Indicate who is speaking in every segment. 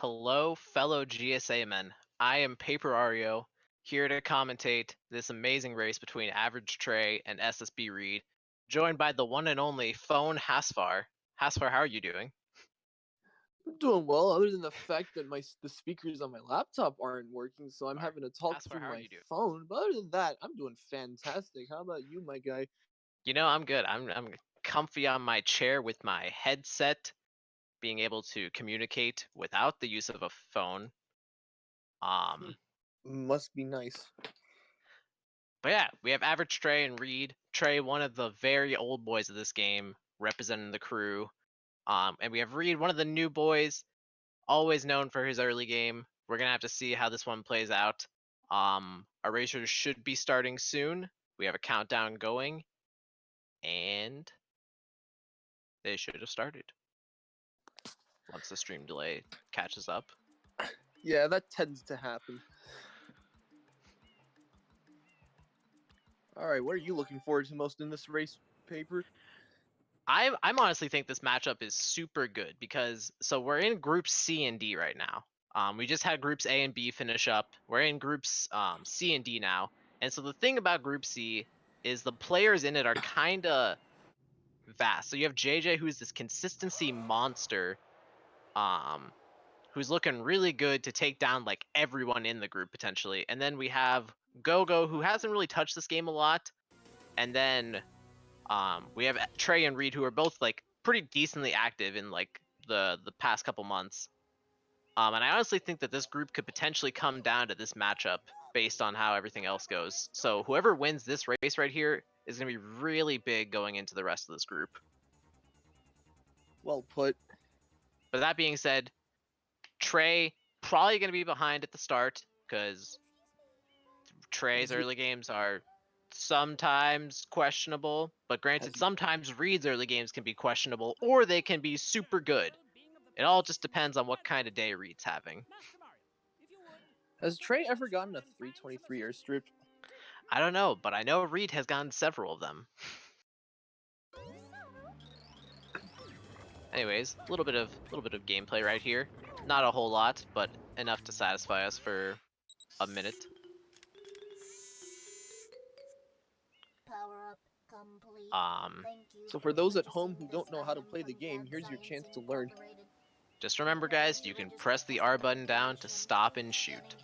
Speaker 1: Hello, fellow GSA men. I am Paper Ario, here to commentate this amazing race between AverageTrey and SSB Reed, joined by the one and only Phone Hasfar. Hasfar, how are you doing?
Speaker 2: I'm doing well, other than the fact that the speakers on my laptop aren't working, so I'm
Speaker 1: Alright.
Speaker 2: having to talk
Speaker 1: Hasfar,
Speaker 2: through
Speaker 1: how are
Speaker 2: my
Speaker 1: you doing?
Speaker 2: phone. But other than that, I'm doing fantastic. How about you, my guy?
Speaker 1: You know, I'm good. I'm comfy on my chair with my headset, being able to communicate without the use of a phone.
Speaker 2: Must be nice.
Speaker 1: But yeah, we have AverageTrey and Reed. Trey, one of the very old boys of this game, representing the crew. And we have Reed, one of the new boys, always known for his early game. We're gonna have to see how this one plays out. Our racers should be starting soon. We have a countdown going, and they should have started once the stream delay catches up.
Speaker 2: Yeah, that tends to happen. All right, what are you looking forward to most in this race, Paper?
Speaker 1: I'm honestly think this matchup is super good because we're in groups C and D right now. We just had groups A and B finish up. We're in groups C and D now. And so the thing about group C is the players in it are kind of vast. So you have JJ, who's this consistency monster, who's looking really good to take down like everyone in the group potentially. And then we have Gogo, who hasn't really touched this game a lot. And then we have Trey and Reed, who are both like pretty decently active in like the past couple months. And I honestly think that this group could potentially come down to this matchup based on how everything else goes. So whoever wins this race right here is going to be really big going into the rest of this group.
Speaker 2: Well put.
Speaker 1: But that being said, Trey probably going to be behind at the start because Trey's early games are sometimes questionable, but granted, sometimes Reed's early games can be questionable or they can be super good. It all just depends on what kind of day Reed's having.
Speaker 2: Has Trey ever gotten a 323 airstrip?
Speaker 1: I don't know, but I know Reed has gotten several of them. Anyways, a little bit of gameplay right here. Not a whole lot, but enough to satisfy us for a minute.
Speaker 2: So for those at home who don't know how to play the game, here's your chance to learn.
Speaker 1: Just remember, guys, you can press the R button down to stop and shoot.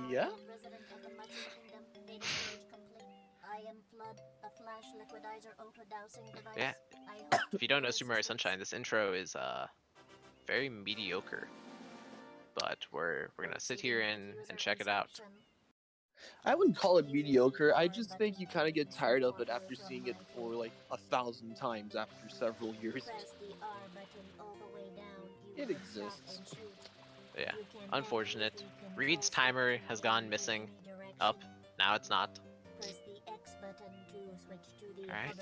Speaker 2: Yeah?
Speaker 1: Yeah. If you don't know Super Mario Sunshine, this intro is very mediocre. But we're gonna sit here and check it out.
Speaker 2: I wouldn't call it mediocre. I just think you kind of get tired of it after seeing it for like 1,000 times after several years. It exists.
Speaker 1: Yeah, unfortunate. Reed's timer has gone missing. Up. Now it's not. Alright.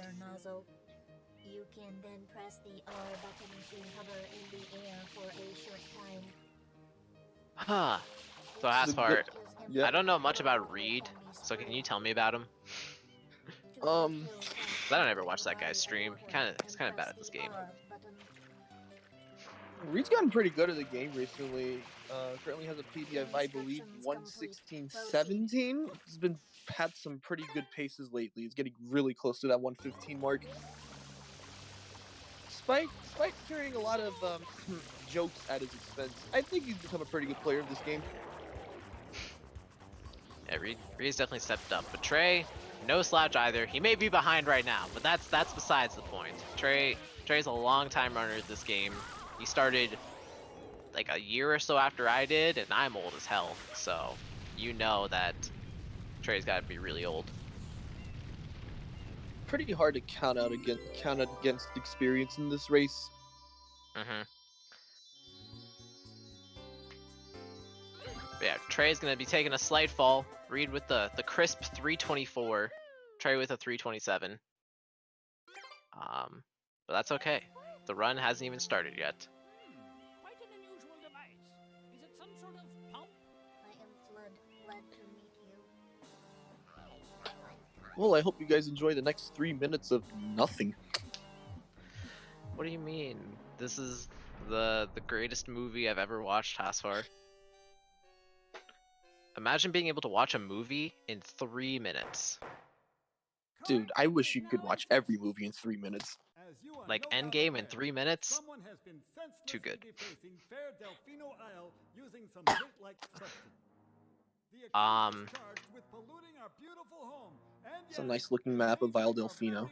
Speaker 3: You can then press the R button to hover in the air for a short time.
Speaker 1: Huh. So Asfar, I don't know much about Reed, so can you tell me about him? I don't ever watch that guy's stream. He's kind of bad at this game.
Speaker 2: Reed's gotten pretty good at the game recently. Currently has a PB of, I believe, 116.17. He's had some pretty good paces lately. He's getting really close to that 115 mark. Despite carrying a lot of jokes at his expense, I think he's become a pretty good player of this game.
Speaker 1: Yeah, Reed's definitely stepped up. But Trey, no slouch either. He may be behind right now, but that's besides the point. Trey's a long time runner at this game. He started like a year or so after I did, and I'm old as hell. So you know that Trey's got to be really old.
Speaker 2: Pretty hard to count out against experience in this race.
Speaker 1: Yeah, Trey's gonna be taking a slight fall. Reed with the crisp 324. Trey with a 327. But that's okay. The run hasn't even started yet.
Speaker 3: Quite an unusual device. Is it some sort of pump? I am Flood. Glad to meet you.
Speaker 2: Well, I hope you guys enjoy the next 3 minutes of nothing.
Speaker 1: What do you mean? This is the greatest movie I've ever watched, Hasfar. Imagine being able to watch a movie in 3 minutes.
Speaker 2: Dude, I wish you could watch every movie in 3 minutes.
Speaker 1: Like Endgame in 3 minutes? Too good.
Speaker 2: It's a nice looking map of Isle Delfino.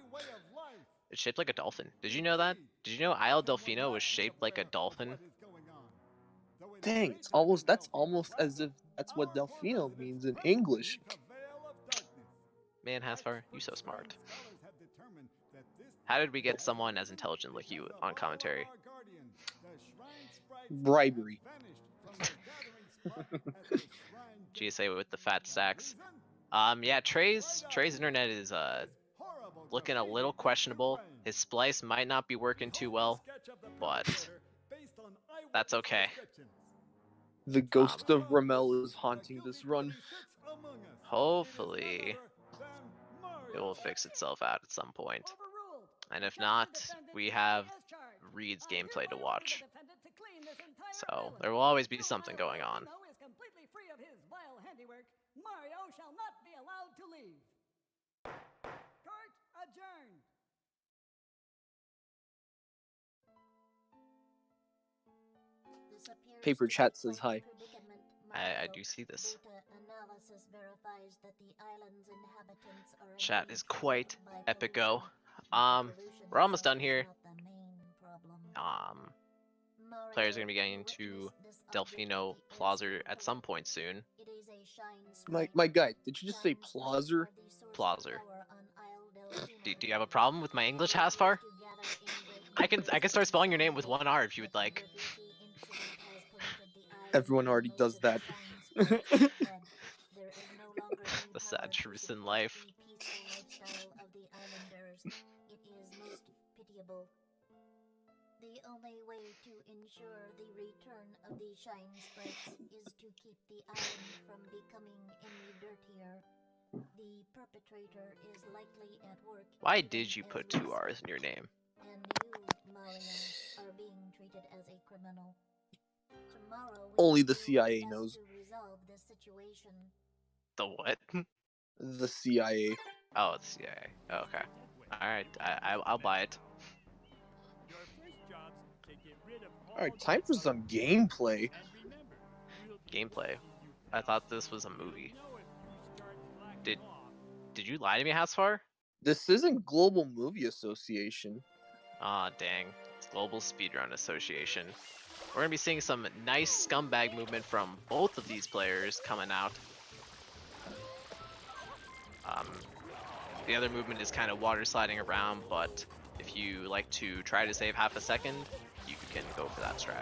Speaker 1: It's shaped like a dolphin. Did you know that? Did you know Isle Delfino was shaped like a dolphin?
Speaker 2: Dang, that's almost as if that's what Delfino means in English.
Speaker 1: Man, Hasfar, you so smart. How did we get someone as intelligent like you on commentary?
Speaker 2: Bribery.
Speaker 1: GSA with the fat stacks. Yeah, Trey's internet is looking a little questionable. His splice might not be working too well, but that's okay.
Speaker 2: The ghost of Ramel is haunting this run.
Speaker 1: Hopefully, it will fix itself out at some point. And if not, we have Reed's gameplay to watch. So there will always be something going on.
Speaker 4: Mario shall not be allowed to leave. Court adjourned.
Speaker 2: Paper Chat says hi.
Speaker 1: I do see this.
Speaker 3: Analysis verifies that the island's inhabitants are
Speaker 1: Chat is quite
Speaker 3: by
Speaker 1: epico.
Speaker 3: pollution.
Speaker 1: We're almost done here.
Speaker 3: Not the main problem.
Speaker 1: Players are gonna be getting into Delfino Plaza at some point soon.
Speaker 2: My guy, did you just say Plaza?
Speaker 1: Plaza. Do you have a problem with my English, Hasfar? I can start spelling your name with one R if you would like.
Speaker 2: Everyone already does that.
Speaker 3: The
Speaker 1: sad truth in life.
Speaker 3: It is most pitiable. The only way to ensure the return of the shine sprites is to keep the island from becoming any dirtier. The perpetrator is likely at work.
Speaker 1: Why did you put 2 R's in your name?
Speaker 3: And you, Mario, are being treated as a criminal. Tomorrow,
Speaker 2: Only the CIA knows.
Speaker 3: to resolve this situation.
Speaker 1: The what?
Speaker 2: The CIA.
Speaker 1: Oh, it's CIA. Oh, okay. Alright, I'll buy it.
Speaker 2: Alright, time for some gameplay.
Speaker 1: Gameplay? I thought this was a movie. Did you lie to me, Hasfar?
Speaker 2: This isn't Global Movie Association.
Speaker 1: Aw, dang. It's Global Speedrun Association. We're gonna be seeing some nice scumbag movement from both of these players coming out. The other movement is kind of water sliding around, but if you like to try to save half a second, you can go for that strat.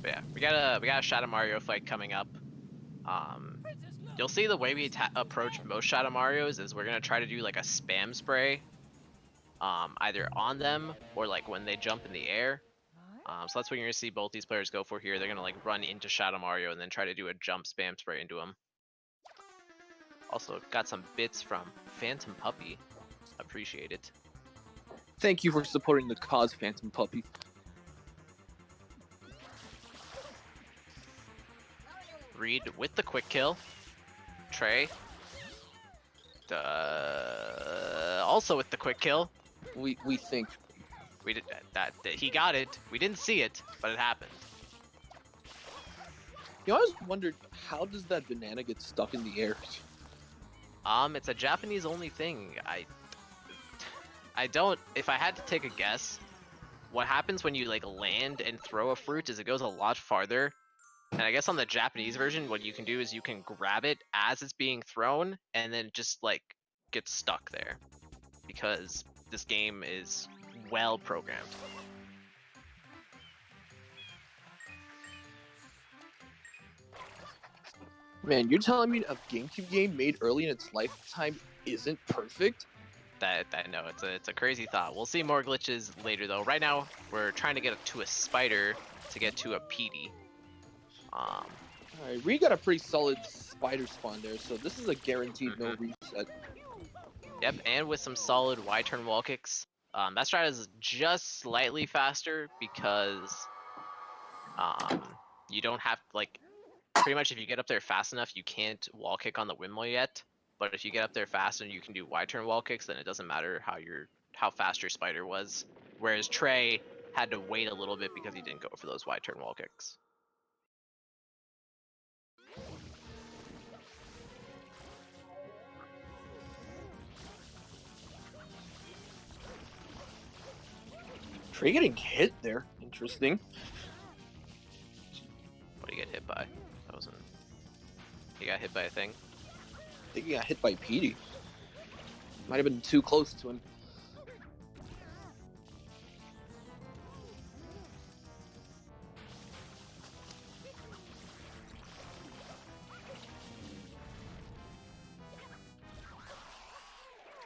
Speaker 1: But yeah, we got a Shadow Mario fight coming up. You'll see the way we approach most Shadow Marios is we're gonna try to do like a spam spray, either on them or like when they jump in the air. So that's what you're gonna see both these players go for here. They're gonna like run into Shadow Mario and then try to do a jump spam spray into him. Also got some bits from Phantom Puppy. Appreciate it.
Speaker 2: Thank you for supporting the cause, Phantom Puppy.
Speaker 1: Reed with the quick kill. Trey. Also with the quick kill.
Speaker 2: We think.
Speaker 1: We did that. He got it. We didn't see it, but it happened.
Speaker 2: You know, I always wondered, how does that banana get stuck in the air?
Speaker 1: It's a Japanese only thing. I don't. If I had to take a guess, what happens when you like land and throw a fruit is it goes a lot farther. And I guess on the Japanese version, what you can do is you can grab it as it's being thrown and then just like get stuck there, because this game is well programmed.
Speaker 2: Man, you're telling me a GameCube game made early in its lifetime isn't perfect?
Speaker 1: I know it's a crazy thought. We'll see more glitches later though. Right now we're trying to get to a spider to get to a PD.
Speaker 2: Alright, we got a pretty solid spider spawn there, so this is a guaranteed no reset.
Speaker 1: Yep, and with some solid Y-turn wall kicks. That strat is just slightly faster because you don't have pretty much if you get up there fast enough, you can't wall kick on the windmill yet. But if you get up there fast and you can do Y-turn wall kicks, then it doesn't matter how fast your spider was. Whereas Trey had to wait a little bit because he didn't go for those Y-turn wall kicks.
Speaker 2: Trey getting hit there. Interesting.
Speaker 1: What did he get hit by? That wasn't. He got hit by a thing.
Speaker 2: I think he got hit by PD. Might have been too close to him.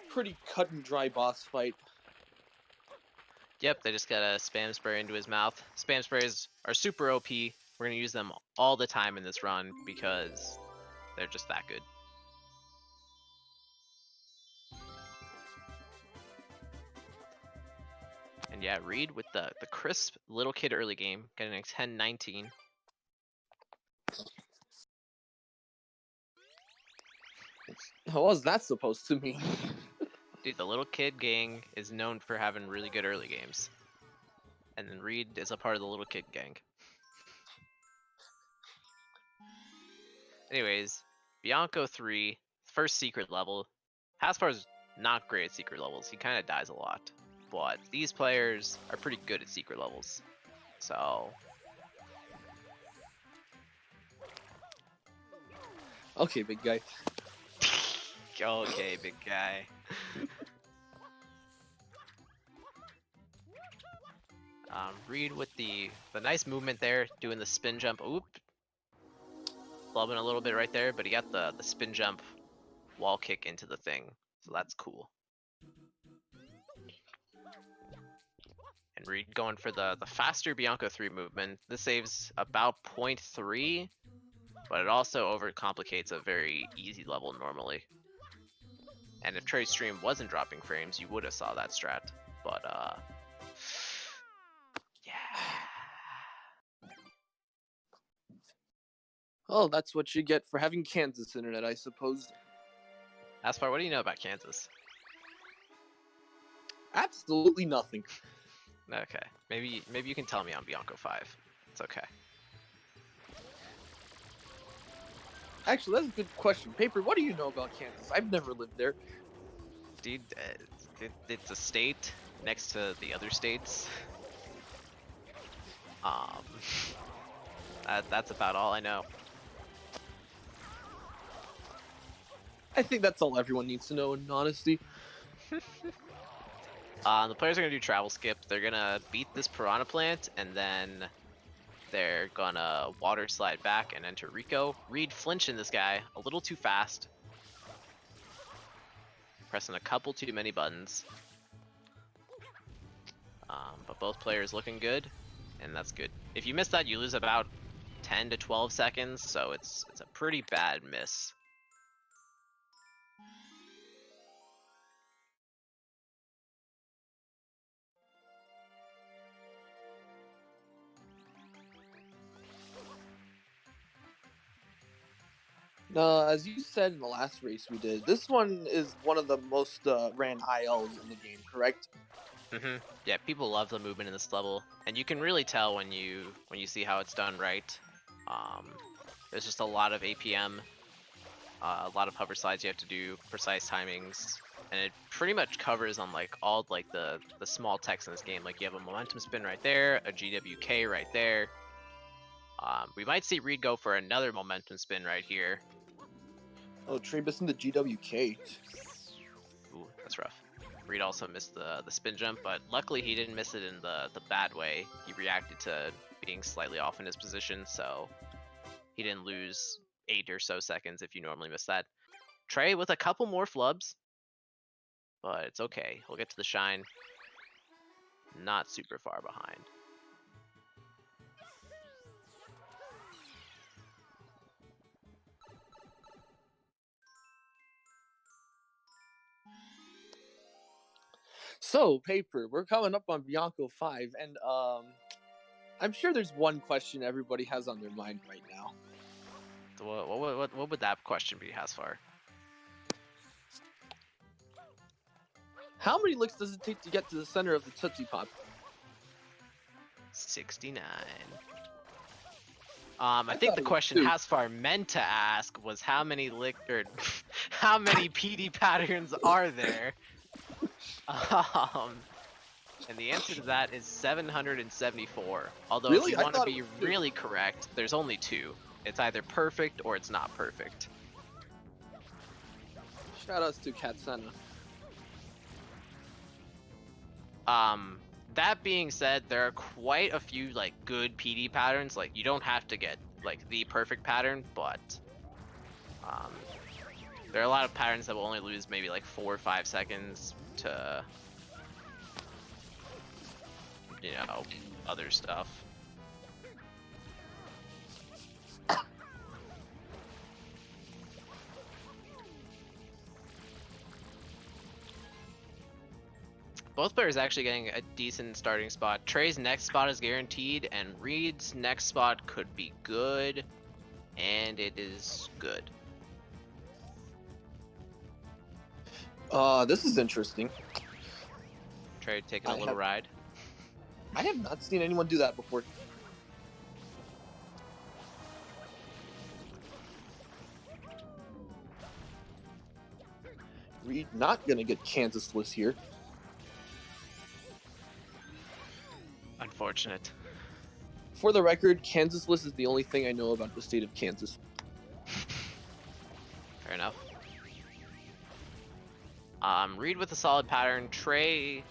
Speaker 2: Pretty cut and dry boss fight.
Speaker 1: Yep, they just got a spam spray into his mouth. Spam sprays are super OP. We're gonna use them all the time in this run because they're just that good. And yeah, Reed with the crisp little kid early game, getting a 10-19.
Speaker 2: What was that supposed to mean?
Speaker 1: Dude, the little kid gang is known for having really good early games. And then Reed is a part of the little kid gang. Anyways, Bianco 3, first secret level. Haspar's not great at secret levels. He kind of dies a lot. But these players are pretty good at secret levels. So...
Speaker 2: Okay, big guy.
Speaker 1: Okay, big guy. Reed with the nice movement there, doing the spin jump. Oop. Flubbing a little bit right there, but he got the spin jump wall kick into the thing. So that's cool. And Reed going for the faster Bianco 3 movement. This saves about 0.3, but it also overcomplicates a very easy level normally. And if Trey's stream wasn't dropping frames, you would have saw that strat. But yeah.
Speaker 2: Oh, that's what you get for having Kansas internet, I suppose.
Speaker 1: Aspar, what do you know about Kansas?
Speaker 2: Absolutely nothing.
Speaker 1: Okay, maybe you can tell me on Bianco 5. It's okay.
Speaker 2: Actually, that's a good question. Paper, what do you know about Kansas? I've never lived there.
Speaker 1: Dude, it's a state next to the other states. That's about all I know.
Speaker 2: I think that's all everyone needs to know in honesty.
Speaker 1: The players are gonna do travel skip. They're gonna beat this piranha plant, and then they're gonna water slide back and enter Ricco. Reed flinching this guy a little too fast. Pressing a couple too many buttons. But both players looking good, and that's good. If you miss that, you lose about 10 to 12 seconds, so it's a pretty bad miss.
Speaker 2: As you said in the last race we did, this one is one of the most ran ILs in the game, correct?
Speaker 1: Yeah, people love the movement in this level, and you can really tell when you see how it's done right. There's just a lot of APM, a lot of hover slides you have to do, precise timings, and it pretty much covers on all the small text in this game. Like you have a momentum spin right there, a GWK right there. We might see Reed go for another momentum spin right here.
Speaker 2: Oh, Trey missing the GWK.
Speaker 1: Ooh, that's rough. Reed also missed the spin jump, but luckily he didn't miss it in the bad way. He reacted to being slightly off in his position, so he didn't lose 8 or so seconds if you normally miss that. Trey with a couple more flubs. but it's okay. We'll get to the shine. Not super far behind.
Speaker 2: So, Paper, we're coming up on Bianco 5, and I'm sure there's one question everybody has on their mind right now.
Speaker 1: So what would that question be, Hasfar?
Speaker 2: How many licks does it take to get to the center of the Tootsie Pop?
Speaker 1: 69. I think
Speaker 2: thought
Speaker 1: the
Speaker 2: it was
Speaker 1: question
Speaker 2: 2.
Speaker 1: Hasfar meant to ask was how many how many PD patterns are there? And the answer to that is 774. Although if
Speaker 2: Really?
Speaker 1: you
Speaker 2: I
Speaker 1: want to
Speaker 2: thought it
Speaker 1: be
Speaker 2: was 2.
Speaker 1: really correct, there's only 2. It's either perfect or it's not perfect.
Speaker 2: Shoutouts to Katsuna.
Speaker 1: That being said, there are quite a few like good PD patterns. Like you don't have to get like the perfect pattern, but there are a lot of patterns that will only lose maybe like 4 or 5 seconds to, you know, other stuff. Both players actually getting a decent starting spot. Trey's next spot is guaranteed, and Reed's next spot could be good, and it is good.
Speaker 2: This is interesting.
Speaker 1: Trey taking a little ride.
Speaker 2: I have not seen anyone do that before. Reed not gonna get Kansas-less here.
Speaker 1: Unfortunate.
Speaker 2: For the record, Kansas-less is the only thing I know about the state of Kansas.
Speaker 1: Fair enough. Reed with a solid pattern. Trey.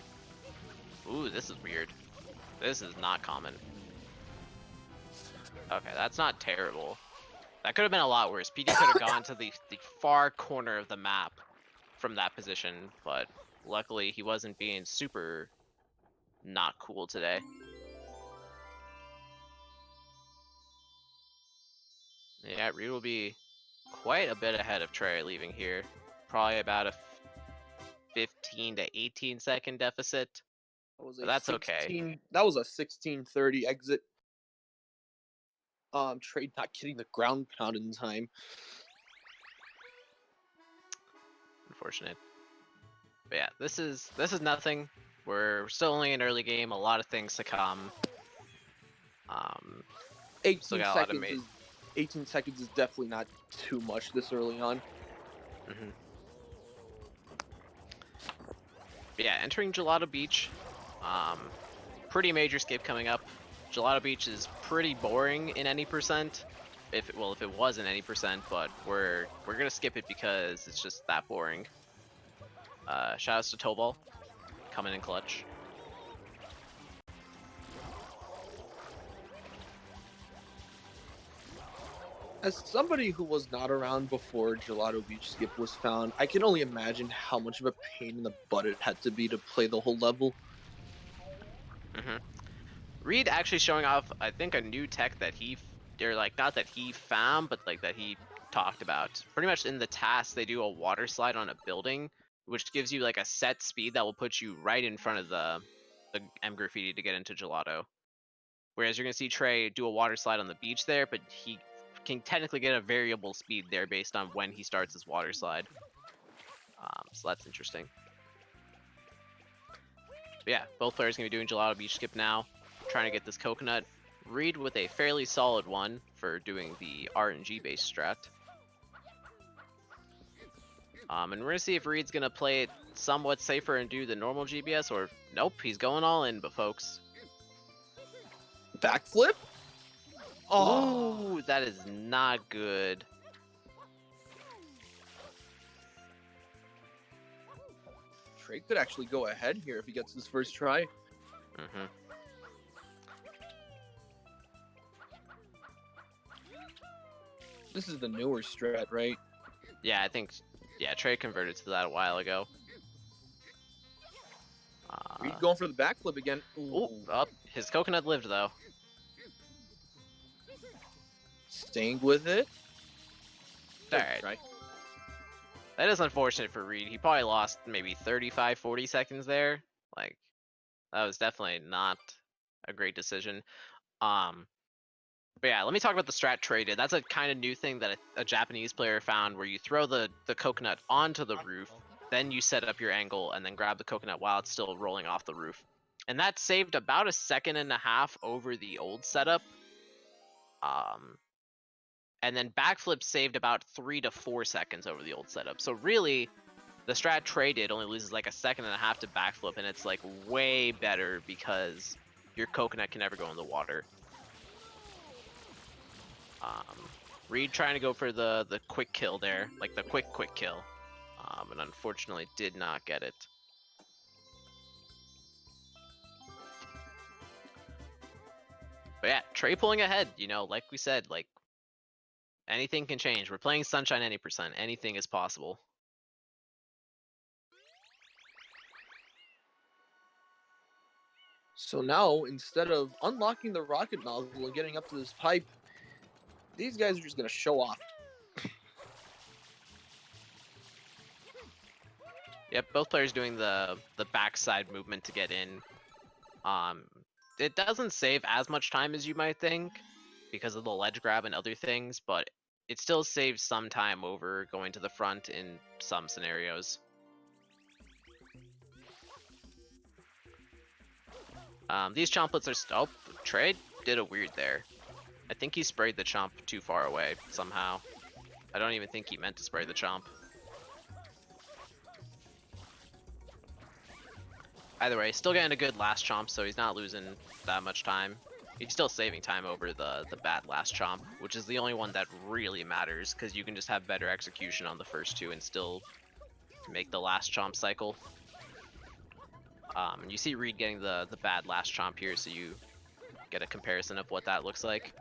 Speaker 1: Ooh, this is weird. This is not common. Okay, that's not terrible. That could have been a lot worse. PD could have gone to the far corner of the map from that position, but luckily he wasn't being super not cool today. Yeah, Reed will be quite a bit ahead of Trey leaving here. Probably about a 15 to 18 second deficit. But that's okay.
Speaker 2: That was a 16:30 exit. Trey not getting the ground pound in time.
Speaker 1: Unfortunate. But yeah, this is nothing. We're still only in early game. A lot of things to come.
Speaker 2: 18 seconds is definitely not too much this early on.
Speaker 1: Mm-hmm. But yeah, entering Gelato Beach. Pretty major skip coming up. Gelato Beach is pretty boring in any percent. If it was in any percent, but we're gonna skip it because it's just that boring. Shoutouts to Tobal, coming in clutch.
Speaker 2: As somebody who was not around before Gelato Beach skip was found, I can only imagine how much of a pain in the butt it had to be to play the whole level.
Speaker 1: Mm-hmm. Reed actually showing off, I think, a new tech that not that he found, but like that he talked about. Pretty much in the task, they do a water slide on a building, which gives you like a set speed that will put you right in front of the M graffiti to get into Gelato. Whereas you're gonna see Trey do a water slide on the beach there, but he can technically get a variable speed there based on when he starts his water slide. So that's interesting. But yeah, both players gonna be doing Gelato Beach skip now, trying to get this coconut. Reed with a fairly solid one for doing the RNG based strat. And we're gonna see if Reed's gonna play it somewhat safer and do the normal GBS, or nope, he's going all in. But folks,
Speaker 2: backflip.
Speaker 1: Oh, that is not good.
Speaker 2: Trey could actually go ahead here if he gets his first try.
Speaker 1: Mm-hmm.
Speaker 2: This is the newer strat, right?
Speaker 1: Yeah, I think. Yeah, Trey converted to that a while ago.
Speaker 2: Reed going for the backflip again.
Speaker 1: Oh, up. His coconut lived though.
Speaker 2: Staying with it.
Speaker 1: Alright.
Speaker 2: Try.
Speaker 1: That is unfortunate for Reed. He probably lost maybe 35, 40 seconds there. Like, that was definitely not a great decision. But yeah, let me talk about the strat Trey did. That's a kind of new thing that a Japanese player found, where you throw the coconut onto the roof, then you set up your angle, and then grab the coconut while it's still rolling off the roof. And that saved about 1.5 seconds over the old setup. And then backflip saved about 3 to 4 seconds over the old setup. So really, the strat Trey did only loses like 1.5 seconds to backflip, and it's like way better because your coconut can never go in the water. Reed trying to go for the quick kill there, like the quick kill, and unfortunately did not get it. But yeah, Trey pulling ahead, you know, like we said, like anything can change. We're playing Sunshine any percent. Anything is possible.
Speaker 2: So now, instead of unlocking the rocket nozzle and getting up to this pipe, these guys are just going to show off.
Speaker 1: Yep, both players doing the backside movement to get in. It doesn't save as much time as you might think because of the ledge grab and other things, but it still saves some time over going to the front in some scenarios. These chomplets are oh, Trey did a weird there. I think he sprayed the chomp too far away somehow. I don't even think he meant to spray the chomp. Either way, still getting a good last chomp, so he's not losing that much time. He's still saving time over the bad last chomp, which is the only one that really matters, because you can just have better execution on the first two and still make the last chomp cycle. You see Reed getting the bad last chomp here, so you get a comparison of what that looks like.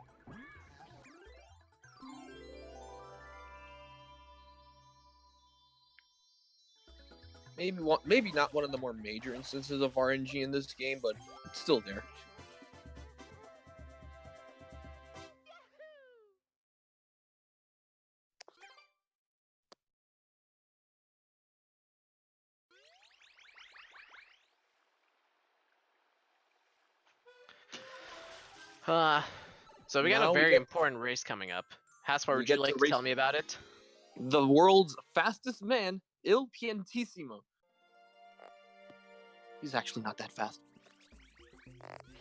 Speaker 2: Maybe not one of the more major instances of RNG in this game, but it's still there.
Speaker 1: So we got
Speaker 2: Now
Speaker 1: a
Speaker 2: we
Speaker 1: very
Speaker 2: get-
Speaker 1: important race coming up. Haspar,
Speaker 2: we
Speaker 1: would you
Speaker 2: get
Speaker 1: like
Speaker 2: to
Speaker 1: to
Speaker 2: race-
Speaker 1: tell me about it?
Speaker 2: The world's fastest man, Il Piantissimo. He's actually not that fast.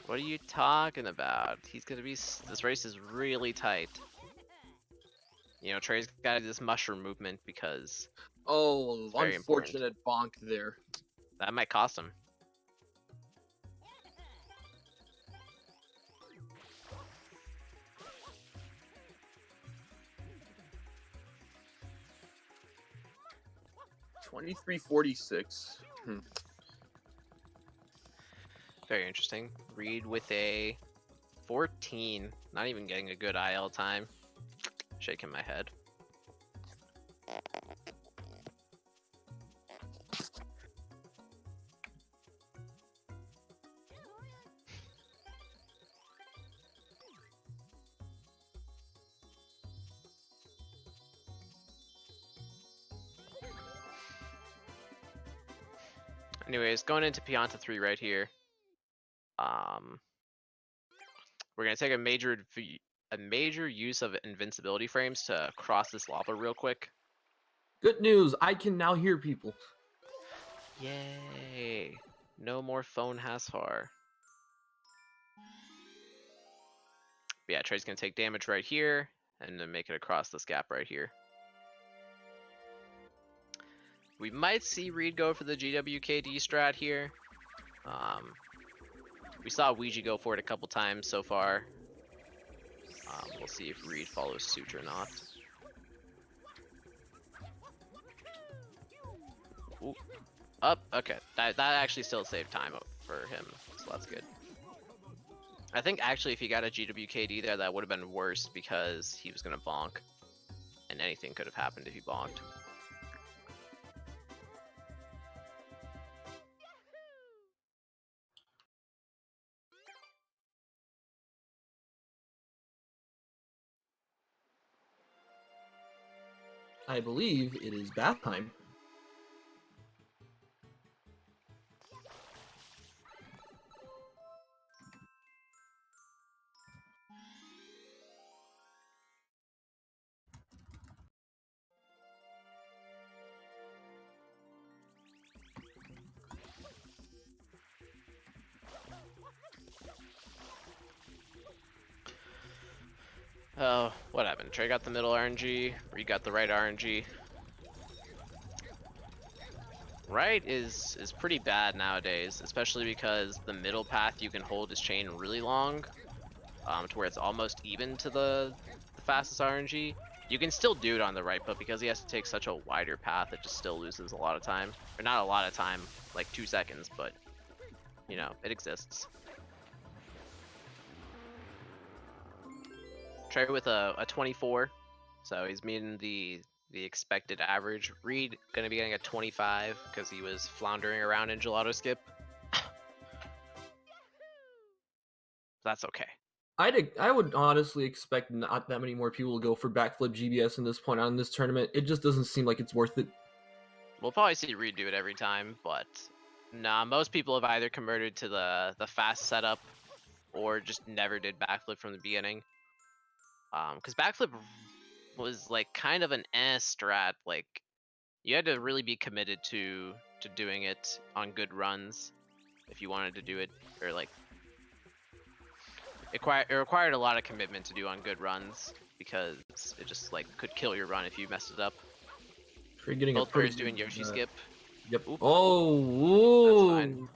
Speaker 1: What are you talking about? He's gonna be. This race is really tight. You know, Trey's got this mushroom movement because
Speaker 2: Oh,
Speaker 1: very
Speaker 2: unfortunate bonk there.
Speaker 1: that might cost him.
Speaker 2: $23.46.
Speaker 1: Very interesting. Reed with a 14. Not even getting a good IL time. Shaking my head. Anyways, going into Pianta 3 right here. We're gonna take a major use of invincibility frames to cross this lava real quick.
Speaker 5: Good news, I can now hear people.
Speaker 1: Yay! No more phone Haspar. But yeah, Trey's gonna take damage right here, and then make it across this gap right here. We might see Reed go for the GWKD strat here. We saw Ouija go for it a couple times so far. We'll see if Reed follows suit or not. Ooh. Up, okay. That actually still saved time for him, so that's good. I think actually if he got a GWKD there, that would have been worse because he was gonna bonk. And anything could have happened if he bonked.
Speaker 5: I believe it is bath time.
Speaker 1: Oh, what happened? Trey got the middle RNG, Reed got the right RNG. Right is pretty bad nowadays, especially because the middle path you can hold his chain really long, to where it's almost even to the fastest RNG. You can still do it on the right, but because he has to take such a wider path, it just still loses a lot of time. Or not a lot of time, like 2 seconds, but you know, it exists. Trey with a 24, so he's meeting the expected average. Reed gonna be getting a 25 because he was floundering around in Gelato Skip. That's okay.
Speaker 5: I would honestly expect not that many more people to go for backflip GBS in this point on this tournament. It just doesn't seem like it's worth it.
Speaker 1: We'll probably see Reed do it every time, but nah, most people have either converted to the fast setup or just never did backflip from the beginning. Because backflip was like kind of an strat. Like you had to really be committed to doing it on good runs if you wanted to do it, or like it required a lot of commitment to do on good runs because it just like could kill your run if you messed it up.
Speaker 5: Trey getting
Speaker 1: Both
Speaker 5: a pretty
Speaker 1: players doing Yoshi skip.
Speaker 5: Yep.
Speaker 1: Oop.
Speaker 5: Oh,
Speaker 1: That's fine.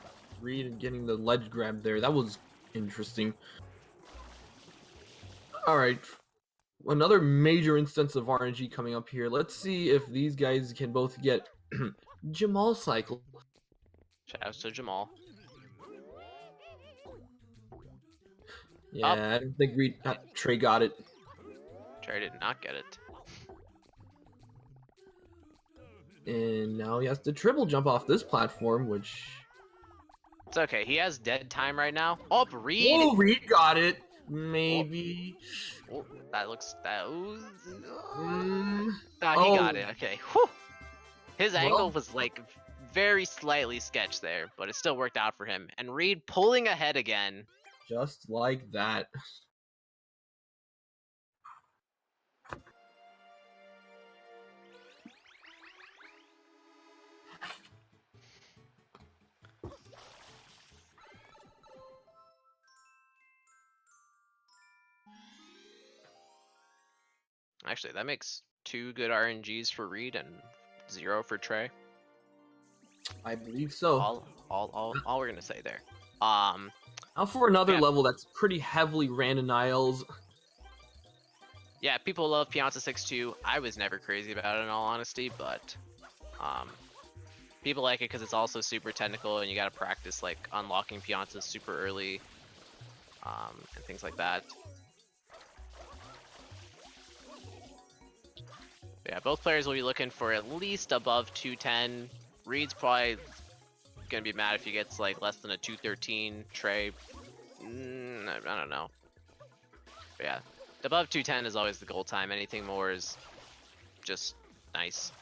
Speaker 5: Reed getting the ledge grab there. That was interesting. All right. Another major instance of RNG coming up here. Let's see if these guys can both get Jamal cycle.
Speaker 1: Shout out to Jamal.
Speaker 5: Yeah, I don't think Trey got it.
Speaker 1: Trey did not get it.
Speaker 5: And now he has to triple jump off this platform, which...
Speaker 1: It's okay. He has dead time right now. Oh, Reed.
Speaker 5: Oh, Reed got it. Maybe.
Speaker 1: Oh, that looks that.
Speaker 5: Mm,
Speaker 1: Nah, he got
Speaker 5: oh.
Speaker 1: it. Okay. Whew. His angle
Speaker 5: Well.
Speaker 1: was like very slightly sketched there, but it still worked out for him. And Reed pulling ahead again.
Speaker 5: Just like that.
Speaker 1: Actually, that makes 2 good RNGs for Reed and 0 for Trey.
Speaker 5: I believe so.
Speaker 1: All we're gonna say there.
Speaker 5: Now for another
Speaker 1: Yeah.
Speaker 5: level that's pretty heavily ran in Niles.
Speaker 1: Yeah, people love Pianta 6-2. I was never crazy about it in all honesty, but people like it because it's also super technical and you gotta practice like unlocking Piantas super early, and things like that. But yeah, both players will be looking for at least above 210. Reed's probably gonna be mad if he gets like less than a 213. Trey, I don't know. But yeah, above 210 is always the goal time. Anything more is just nice.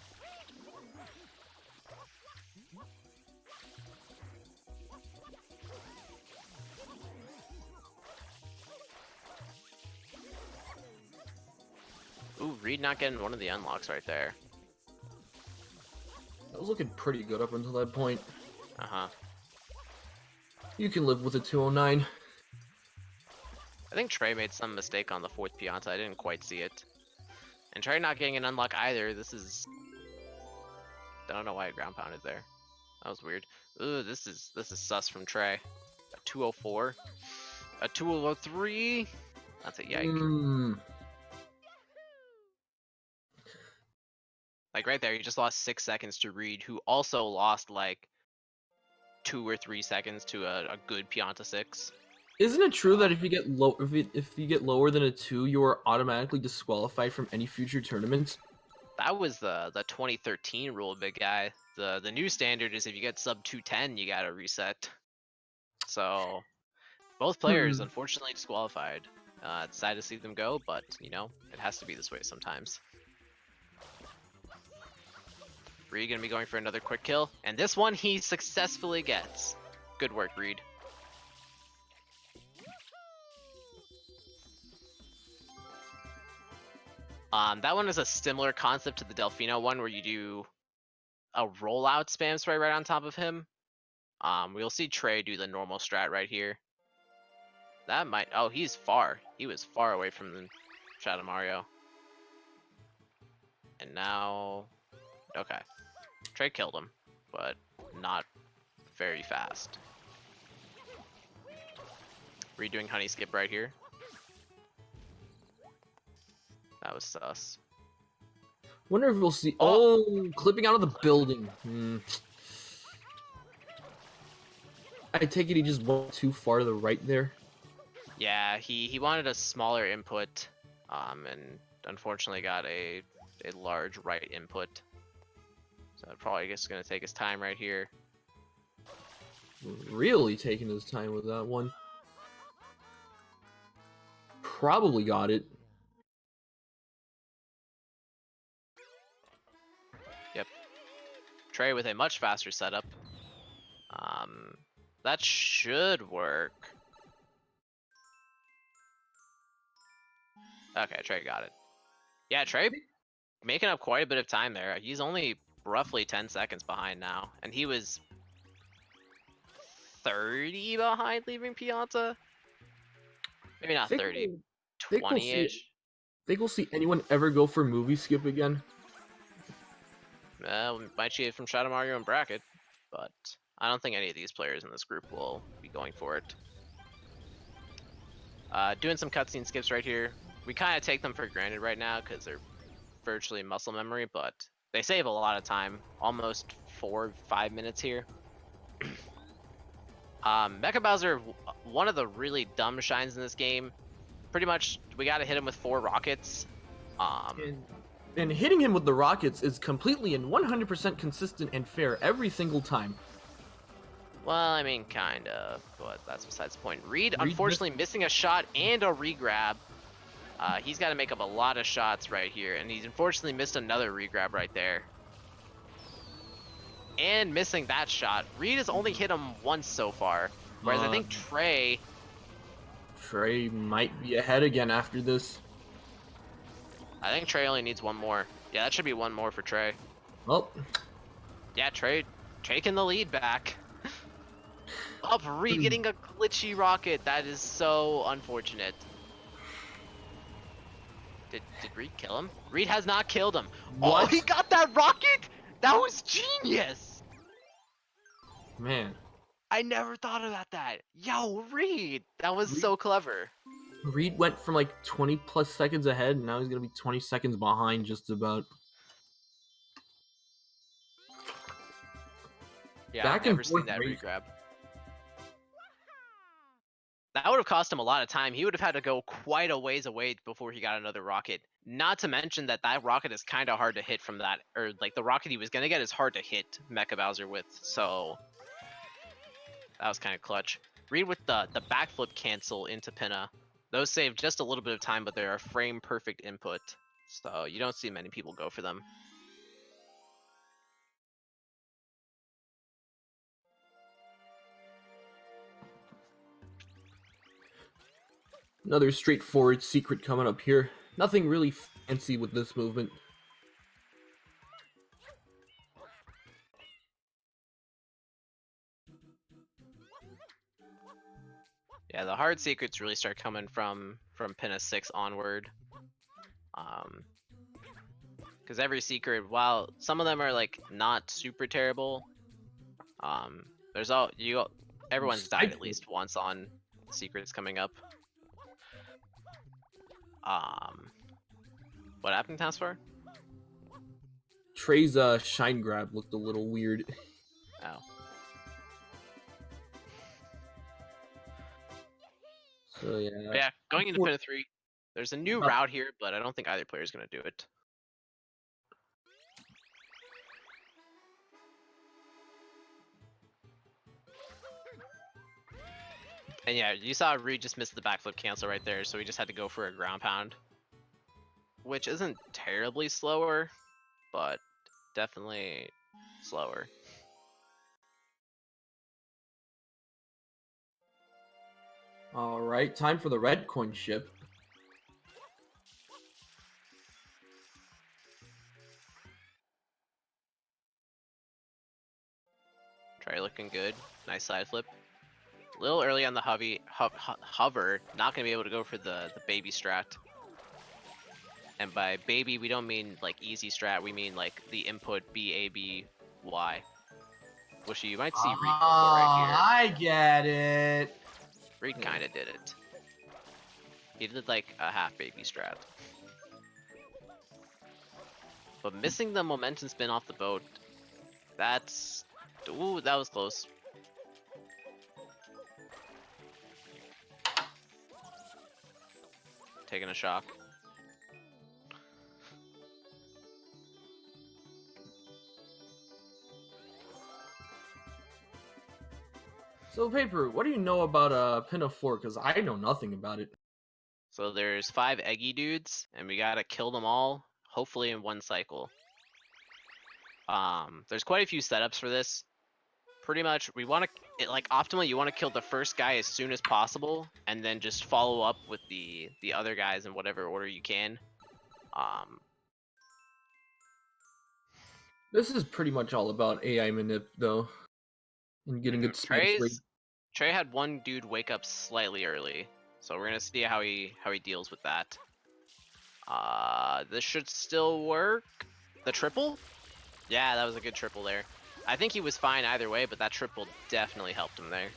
Speaker 1: Ooh, Reed not getting one of the unlocks right there.
Speaker 5: That was looking pretty good up until that point.
Speaker 1: Uh-huh.
Speaker 5: You can live with a 209.
Speaker 1: I think Trey made some mistake on the 4th Pianta. I didn't quite see it. And Trey not getting an unlock either. This is... I don't know why I ground pounded there. That was weird. Ooh, this is sus from Trey. A 204. A 203. That's a yike. Like right there, you just lost 6 seconds to Reed, who also lost like 2 or 3 seconds to a good Pianta 6.
Speaker 5: Isn't it true that if you get if you get lower than a 2, you are automatically disqualified from any future tournaments?
Speaker 1: That was the 2013 rule, big guy. The new standard is if you get sub 210, you gotta reset. So both players unfortunately disqualified. It's sad to see them go, but you know, it has to be this way sometimes. Reed gonna be going for another quick kill, and this one he successfully gets. Good work, Reed. That one is a similar concept to the Delfino one, where you do a rollout spam spray right on top of him. We'll see Trey do the normal strat right here. That might, oh, he's far. He was far away from the Shadow Mario. And now, okay. Trey killed him, but not very fast. Redoing Honey Skip right here. That was sus.
Speaker 5: Wonder if we'll see. Oh, clipping out of the building. I take it he just went too far to the right there.
Speaker 1: Yeah, he wanted a smaller input, and unfortunately got a large right input. So probably just gonna take his time right here.
Speaker 5: Really taking his time with that one. Probably got it.
Speaker 1: Yep. Trey with a much faster setup. That should work. Okay, Trey got it. Yeah, Trey making up quite a bit of time there. He's only roughly 10 seconds behind now, and he was 30 behind leaving Pianta. Maybe not 30, 20-ish.
Speaker 5: Think we'll see anyone ever go for movie skip again?
Speaker 1: We might see it from Shadow Mario and Bracket, but I don't think any of these players in this group will be going for it. Doing some cutscene skips right here. We kind of take them for granted right now because they're virtually muscle memory, but they save a lot of time. Almost 4-5 minutes here. Mecha Bowser, one of the really dumb shines in this game. Pretty much, we gotta hit him with 4 rockets.
Speaker 5: And hitting him with the rockets is completely and 100% consistent and fair every single time.
Speaker 1: Well, I mean, kind of, but that's besides the point. Reed unfortunately missing a shot and a regrab. He's got to make up a lot of shots right here, and he's unfortunately missed another regrab right there. And missing that shot. Reed has only hit him once so far, whereas I think Trey
Speaker 5: might be ahead again after this.
Speaker 1: I think Trey only needs one more. Yeah, that should be one more for Trey.
Speaker 5: Well,
Speaker 1: yeah, Trey taking the lead back. Up, Reed getting a glitchy rocket. That is so unfortunate. Did Reed kill him? Reed has not killed him.
Speaker 5: What?
Speaker 1: Oh, he got that rocket? That was genius.
Speaker 5: Man.
Speaker 1: I never thought about that. Yo, Reed. That was so clever.
Speaker 5: Reed went from like 20 plus seconds ahead, and now he's going to be 20 seconds behind just about.
Speaker 1: Yeah, I've never seen that regrab. That would have cost him a lot of time. He would have had to go quite a ways away before he got another rocket. Not to mention that rocket is kind of hard to hit from that, or like the rocket he was going to get is hard to hit Mecha Bowser with, so that was kind of clutch. Reed with the backflip cancel into Pinna. Those save just a little bit of time, but they're a frame perfect input, so you don't see many people go for them.
Speaker 5: Another straightforward secret coming up here. Nothing really fancy with this movement.
Speaker 1: Yeah, the hard secrets really start coming from Pinna 6 onward. Because every secret, while some of them are like not super terrible, everyone's died at least once on secrets coming up. What happened, Taskbar?
Speaker 5: Trey's shine grab looked a little weird.
Speaker 1: Oh.
Speaker 5: So yeah.
Speaker 1: But yeah, going into Pinna 3, there's a new route here, but I don't think either player is going to do it. And yeah, you saw Reed just missed the backflip cancel right there, so he just had to go for a ground pound. Which isn't terribly slower, but definitely slower.
Speaker 5: All right, time for the red coin ship.
Speaker 1: Trey looking good. Nice side flip. A little early on the hover. Not gonna be able to go for the baby strat. And by baby, we don't mean like easy strat. We mean like the input BABY. Which you might see Reed go for right
Speaker 5: I get it.
Speaker 1: here. Reed kind of did it. He did like a half baby strat. But missing the momentum spin off the boat, that's... Ooh, that was close. Taking a shock.
Speaker 5: So, Paper, what do you know about Pinna 4? Because I know nothing about it.
Speaker 1: So there's 5 eggy dudes, and we gotta kill them all, hopefully in one cycle. There's quite a few setups for this. Pretty much, we want to, like, optimally, you want to kill the first guy as soon as possible, and then just follow up with the other guys in whatever order you can.
Speaker 5: This is pretty much all about AI manip, though, and getting good speed.
Speaker 1: Trey had one dude wake up slightly early, so we're gonna see how he deals with that. This should still work. The triple? Yeah, that was a good triple there. I think he was fine either way, but that triple definitely helped him there.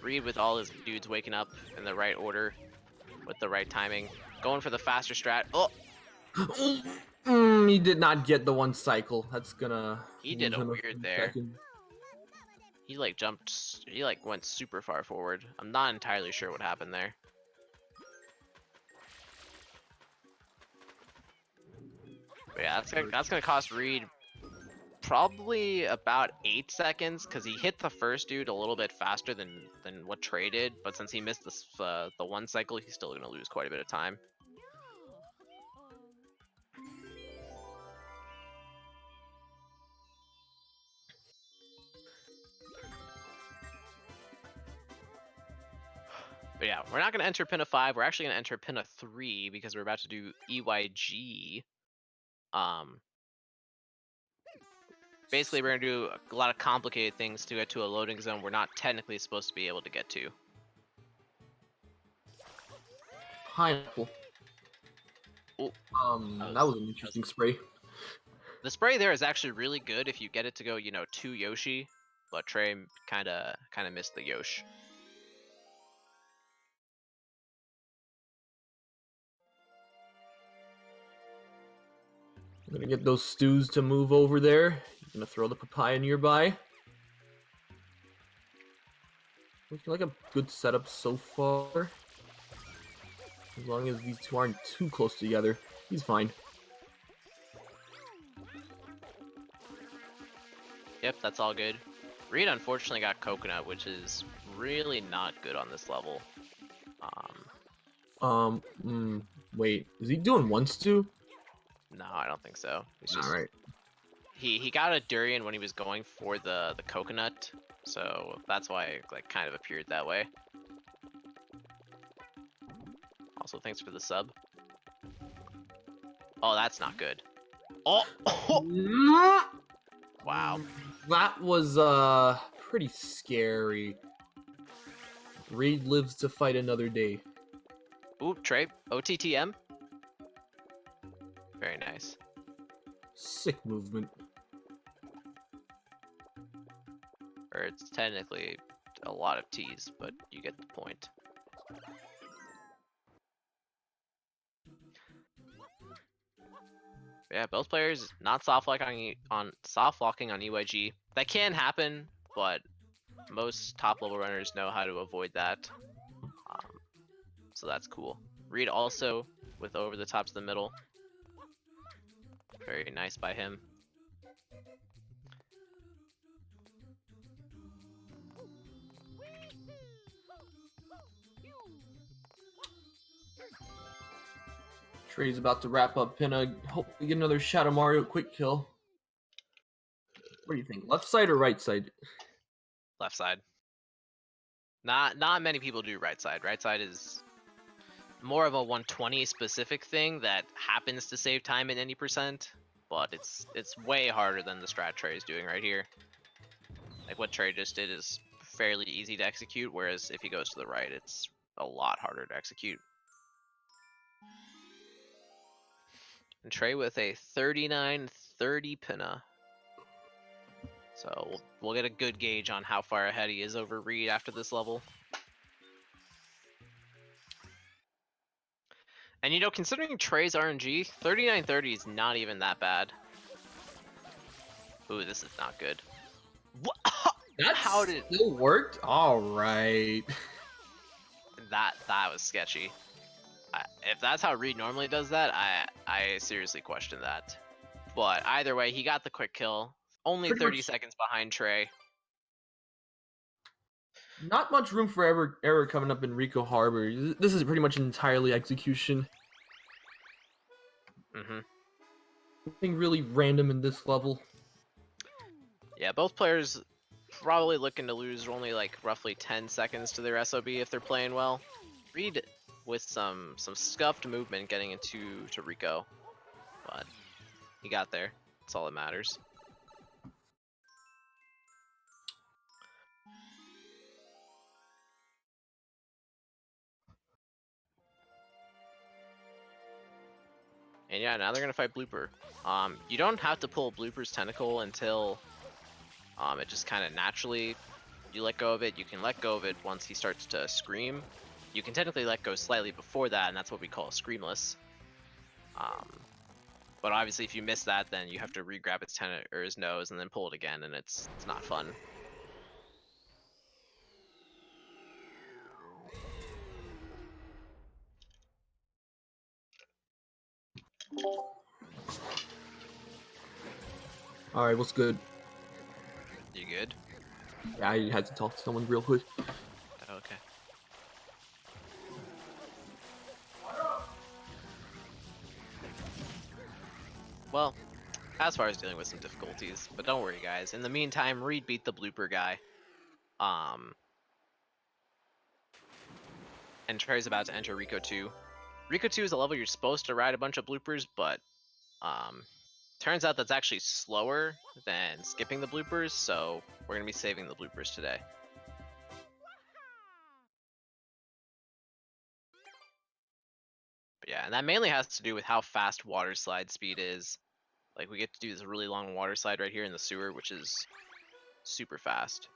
Speaker 1: Reed with all his dudes waking up in the right order, with the right timing. Going for the faster strat. Oh!
Speaker 5: He did not get the one cycle. That's gonna...
Speaker 1: He did a weird there. He like jumped, he like went super far forward. I'm not entirely sure what happened there. But yeah, that's gonna cost Reed probably about 8 seconds, because he hit the first dude a little bit faster than what Trey did, but since he missed this, the one cycle, he's still gonna lose quite a bit of time. But yeah, we're not going to enter Pinna 5. We're actually going to enter Pinna 3 because we're about to do EYG. Basically, we're going to do a lot of complicated things to get to a loading zone we're not technically supposed to be able to get to.
Speaker 5: Pineapple.
Speaker 1: Ooh,
Speaker 5: that was an interesting spray.
Speaker 1: The spray there is actually really good if you get it to go, you know, to Yoshi, but Trey kind of missed the Yosh.
Speaker 5: I'm gonna get those stews to move over there. I'm gonna throw the papaya nearby. Looking like a good setup so far. As long as these two aren't too close together, he's fine.
Speaker 1: Yep, that's all good. Reed unfortunately got coconut, which is really not good on this level.
Speaker 5: Wait, is he doing one stew?
Speaker 1: No, I don't think so. He's just,
Speaker 5: all right.
Speaker 1: He got a durian when he was going for the coconut, so that's why it like kind of appeared that way. Also, thanks for the sub. Oh, that's not good. Oh! Wow.
Speaker 5: That was pretty scary. Reed lives to fight another day.
Speaker 1: Ooh, Trey, OTTM. Very nice.
Speaker 5: Sick movement.
Speaker 1: Or it's technically a lot of T's, but you get the point. Yeah, both players not soft locking on EYG. That can happen, but most top level runners know how to avoid that. So that's cool. Reed also with over the top to the middle. Very nice by him.
Speaker 5: Trey's about to wrap up Pinna. Hopefully get another Shadow Mario quick kill. What do you think? Left side or right side?
Speaker 1: Left side. Not many people do right side. Right side is more of a 120 specific thing that happens to save time in any percent, but it's way harder than the strat Trey is doing right here. Like what Trey just did is fairly easy to execute, whereas if he goes to the right, it's a lot harder to execute. And Trey with a 39-30 Pinna. So we'll get a good gauge on how far ahead he is over Reed after this level. And you know, considering Trey's RNG, 39-30 is not even that bad. Ooh, this is not good. What?
Speaker 5: That
Speaker 1: How did
Speaker 5: still worked? All right.
Speaker 1: that was sketchy. If that's how Reed normally does that, I seriously question that. But either way, he got the quick kill. Only
Speaker 5: Pretty
Speaker 1: 30
Speaker 5: much-
Speaker 1: seconds behind Trey.
Speaker 5: Not much room for error coming up in Ricco Harbor. This is pretty much entirely execution.
Speaker 1: Mm-hmm.
Speaker 5: Nothing really random in this level.
Speaker 1: Yeah, both players probably looking to lose only like roughly 10 seconds to their SOB if they're playing well. Reed with some scuffed movement getting into Ricco, but he got there. That's all that matters. And yeah, now they're gonna fight Blooper. You don't have to pull Blooper's tentacle until it just kind of naturally you let go of it. You can let go of it once he starts to scream. You can technically let go slightly before that, and that's what we call a screamless. But obviously, if you miss that, then you have to re-grab its or his nose and then pull it again, and it's not fun.
Speaker 5: All right, what's good?
Speaker 1: You good?
Speaker 5: Yeah, I had to talk to someone real quick.
Speaker 1: Okay. Well, as far as dealing with some difficulties, but don't worry, guys. In the meantime, Reed beat the Blooper guy. And Trey's about to enter Ricco 2. Ricco 2 is a level you're supposed to ride a bunch of bloopers, but turns out that's actually slower than skipping the bloopers, so we're going to be saving the bloopers today. But yeah, and that mainly has to do with how fast water slide speed is. Like, we get to do this really long water slide right here in the sewer, which is super fast.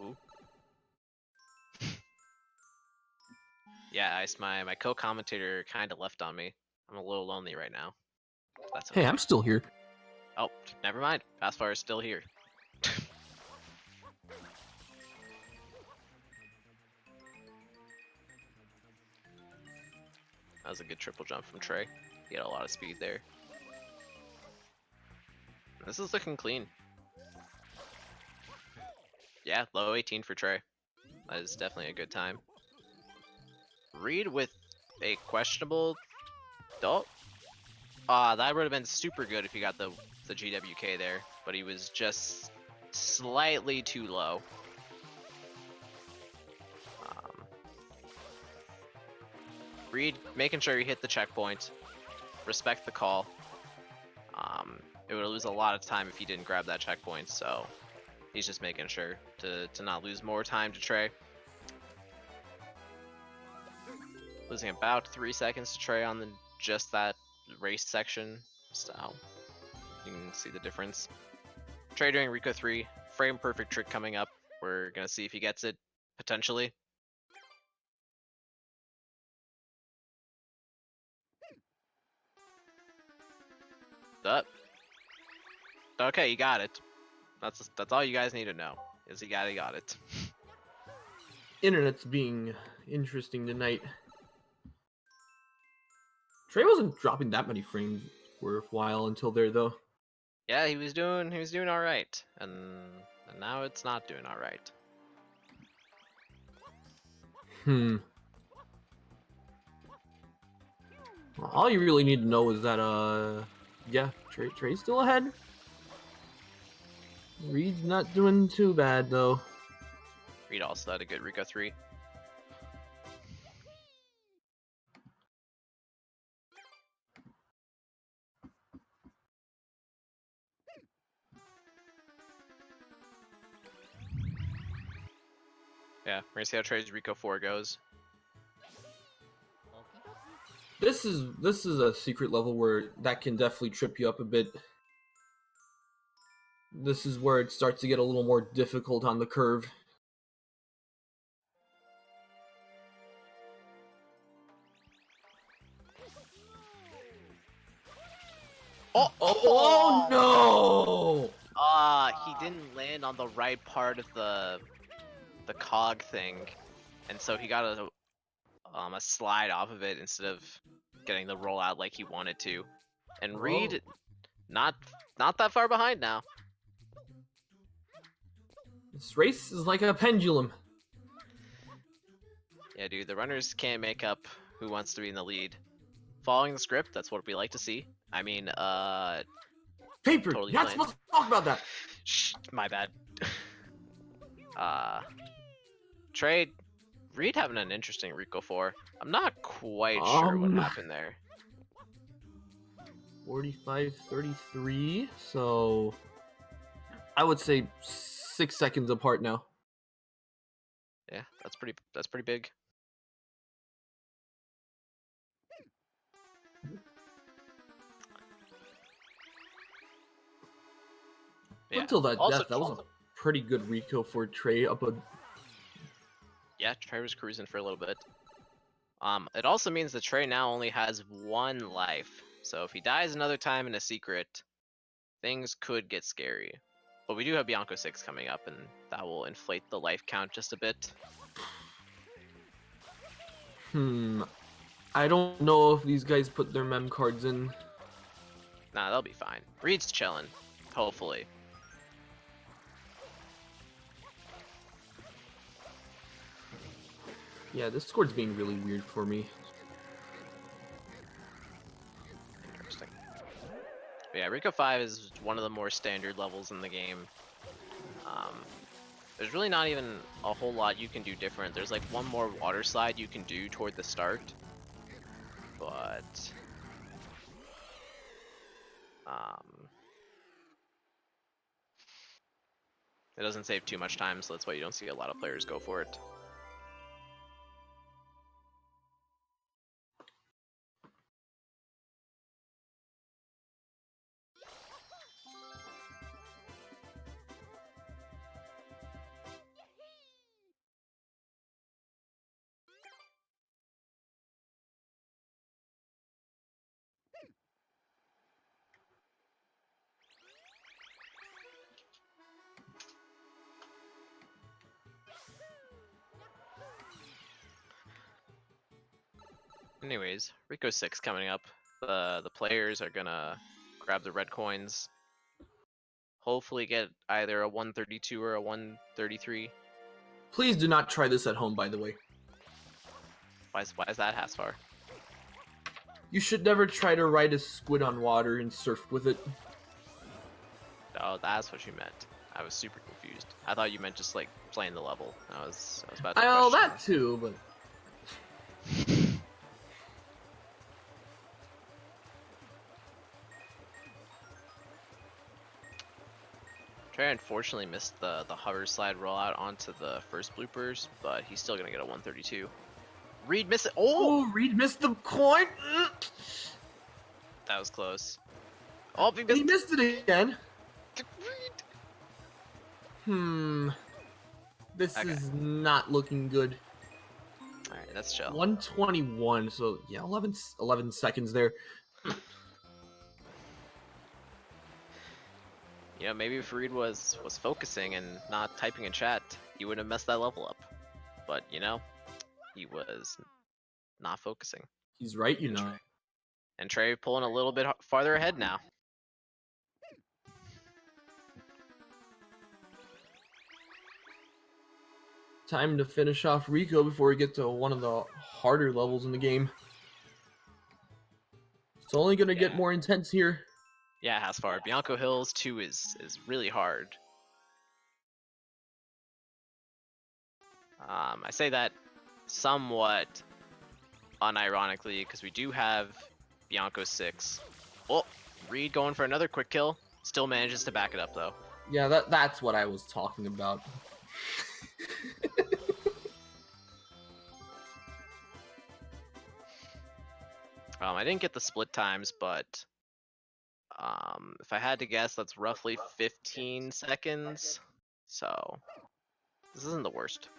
Speaker 1: Ooh. Yeah, Ice, my co-commentator kind of left on me. I'm a little lonely right now. That's okay.
Speaker 5: Hey, I'm still here.
Speaker 1: Oh, never mind. Fastfire is still here. That was a good triple jump from Trey. He had a lot of speed there. This is looking clean. Yeah, low 18 for Trey. That is definitely a good time. Reed with a questionable... Oh! That would have been super good if he got the GWK there, but he was just slightly too low. Reed making sure he hit the checkpoint, respect the call. It would lose a lot of time if he didn't grab that checkpoint, so he's just making sure to not lose more time to Trey. Losing about 3 seconds to Trey on just that race section, so you can see the difference. Trey doing Ricco 3, frame perfect trick coming up. We're gonna see if he gets it, potentially. Okay, you got it. That's all you guys need to know, is he got it.
Speaker 5: Internet's being interesting tonight. Trey wasn't dropping that many frames for a while until there, though.
Speaker 1: Yeah, he was doing all right, and now it's not doing all right.
Speaker 5: All you really need to know is that, yeah, Trey's still ahead. Reed's not doing too bad, though.
Speaker 1: Reed also had a good Ricco 3. Yeah, we're gonna see how Trey's Ricco 4 goes.
Speaker 5: This is a secret level where that can definitely trip you up a bit. This is where it starts to get a little more difficult on the curve. Oh no!
Speaker 1: He didn't land on the right part of the cog thing, and so he got a slide off of it instead of getting the roll out like he wanted to. And Reed, not that far behind now.
Speaker 5: This race is like a pendulum.
Speaker 1: Yeah, dude, the runners can't make up who wants to be in the lead. Following the script, that's what we like to see. I mean,
Speaker 5: Paper,
Speaker 1: totally
Speaker 5: you're not
Speaker 1: planned.
Speaker 5: supposed to talk about that.
Speaker 1: Shh, my bad. Trade, Reed having an interesting Ricco 4. I'm not quite sure what happened there.
Speaker 5: 45-33, so I would say 6 seconds apart now.
Speaker 1: Yeah, that's pretty big. Yeah.
Speaker 5: Until that
Speaker 1: Also,
Speaker 5: death, that was a pretty good Ricco for Trey up a...
Speaker 1: Yeah, Trey was cruising for a little bit. It also means that Trey now only has 1 life. So if he dies another time in a secret, things could get scary. But we do have Bianco 6 coming up, and that will inflate the life count just a bit.
Speaker 5: I don't know if these guys put their mem cards in.
Speaker 1: Nah, they'll be fine. Reed's chilling, hopefully.
Speaker 5: Yeah, this score's being really weird for me.
Speaker 1: Interesting. But yeah, Ricco 5 is one of the more standard levels in the game. There's really not even a whole lot you can do different. There's like one more water slide you can do toward the start. But... it doesn't save too much time, so that's why you don't see a lot of players go for it. Anyways, Ricco 6 coming up. The players are gonna grab the red coins. Hopefully get either a 132 or a 133.
Speaker 5: Please do not try this at home, by the way.
Speaker 1: Why is that Hasfar?
Speaker 5: You should never try to ride a squid on water and surf with it.
Speaker 1: Oh, that's what you meant. I was super confused. I thought you meant just like playing the level. I was about to
Speaker 5: Well,
Speaker 1: question.
Speaker 5: that too, but...
Speaker 1: Trey unfortunately missed the hover slide rollout onto the first bloopers, but he's still gonna get a 132. Reed missed it. Oh,
Speaker 5: Reed missed the coin.
Speaker 1: that was close. Oh,
Speaker 5: He missed it again.
Speaker 1: Reed.
Speaker 5: This
Speaker 1: Okay.
Speaker 5: is not looking good.
Speaker 1: All right, that's chill.
Speaker 5: 121. So yeah, 11 seconds there.
Speaker 1: You know, maybe if Reed was focusing and not typing in chat, he wouldn't have messed that level up. But you know, he was not focusing.
Speaker 5: He's right, you know.
Speaker 1: And Trey pulling a little bit farther ahead now.
Speaker 5: Time to finish off Ricco before we get to one of the harder levels in the game. It's only going to get more intense here.
Speaker 1: Yeah, has far. Bianco Hills 2 is really hard. I say that somewhat unironically because we do have Bianco 6. Oh, Reed going for another quick kill. Still manages to back it up though.
Speaker 5: Yeah, that's what I was talking about.
Speaker 1: I didn't get the split times, but if I had to guess, that's roughly 15 seconds. So this isn't the worst.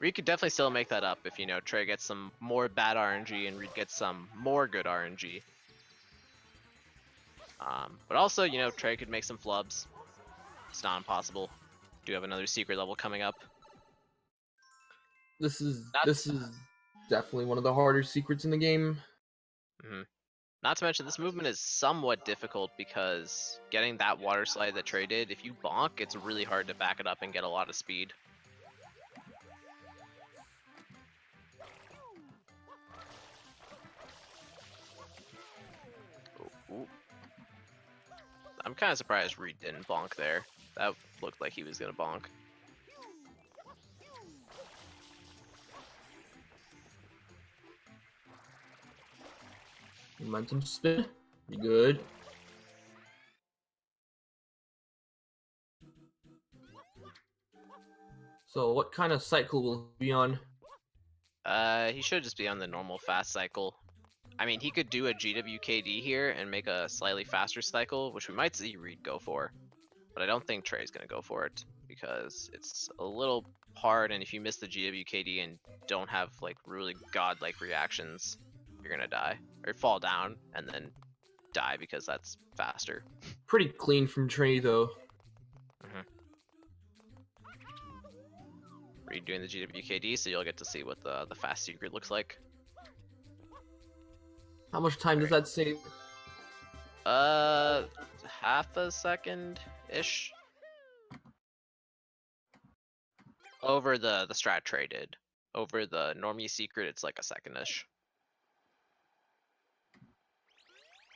Speaker 1: Reed could definitely still make that up if, you know, Trey gets some more bad RNG and Reed gets some more good RNG. But also, you know, Trey could make some flubs. It's not impossible. Do have another secret level coming up.
Speaker 5: This is definitely one of the harder secrets in the game.
Speaker 1: Not to mention, this movement is somewhat difficult because getting that water slide that Trey did, if you bonk, it's really hard to back it up and get a lot of speed. Ooh. I'm kind of surprised Reed didn't bonk there. That looked like he was gonna bonk.
Speaker 5: Momentum spin. Be good. So what kind of cycle will he be on?
Speaker 1: He should just be on the normal fast cycle. I mean, he could do a GWKD here and make a slightly faster cycle, which we might see Reed go for. But I don't think Trey's gonna go for it because it's a little hard, and if you miss the GWKD and don't have like really godlike reactions, you're gonna die or fall down and then die because that's faster.
Speaker 5: Pretty clean from Trey though.
Speaker 1: Reed doing the GWKD, so you'll get to see what the fast secret looks like.
Speaker 5: How much time does that save?
Speaker 1: Half a second-ish. Over the strat Trey did. Over the normie secret, it's like a second-ish.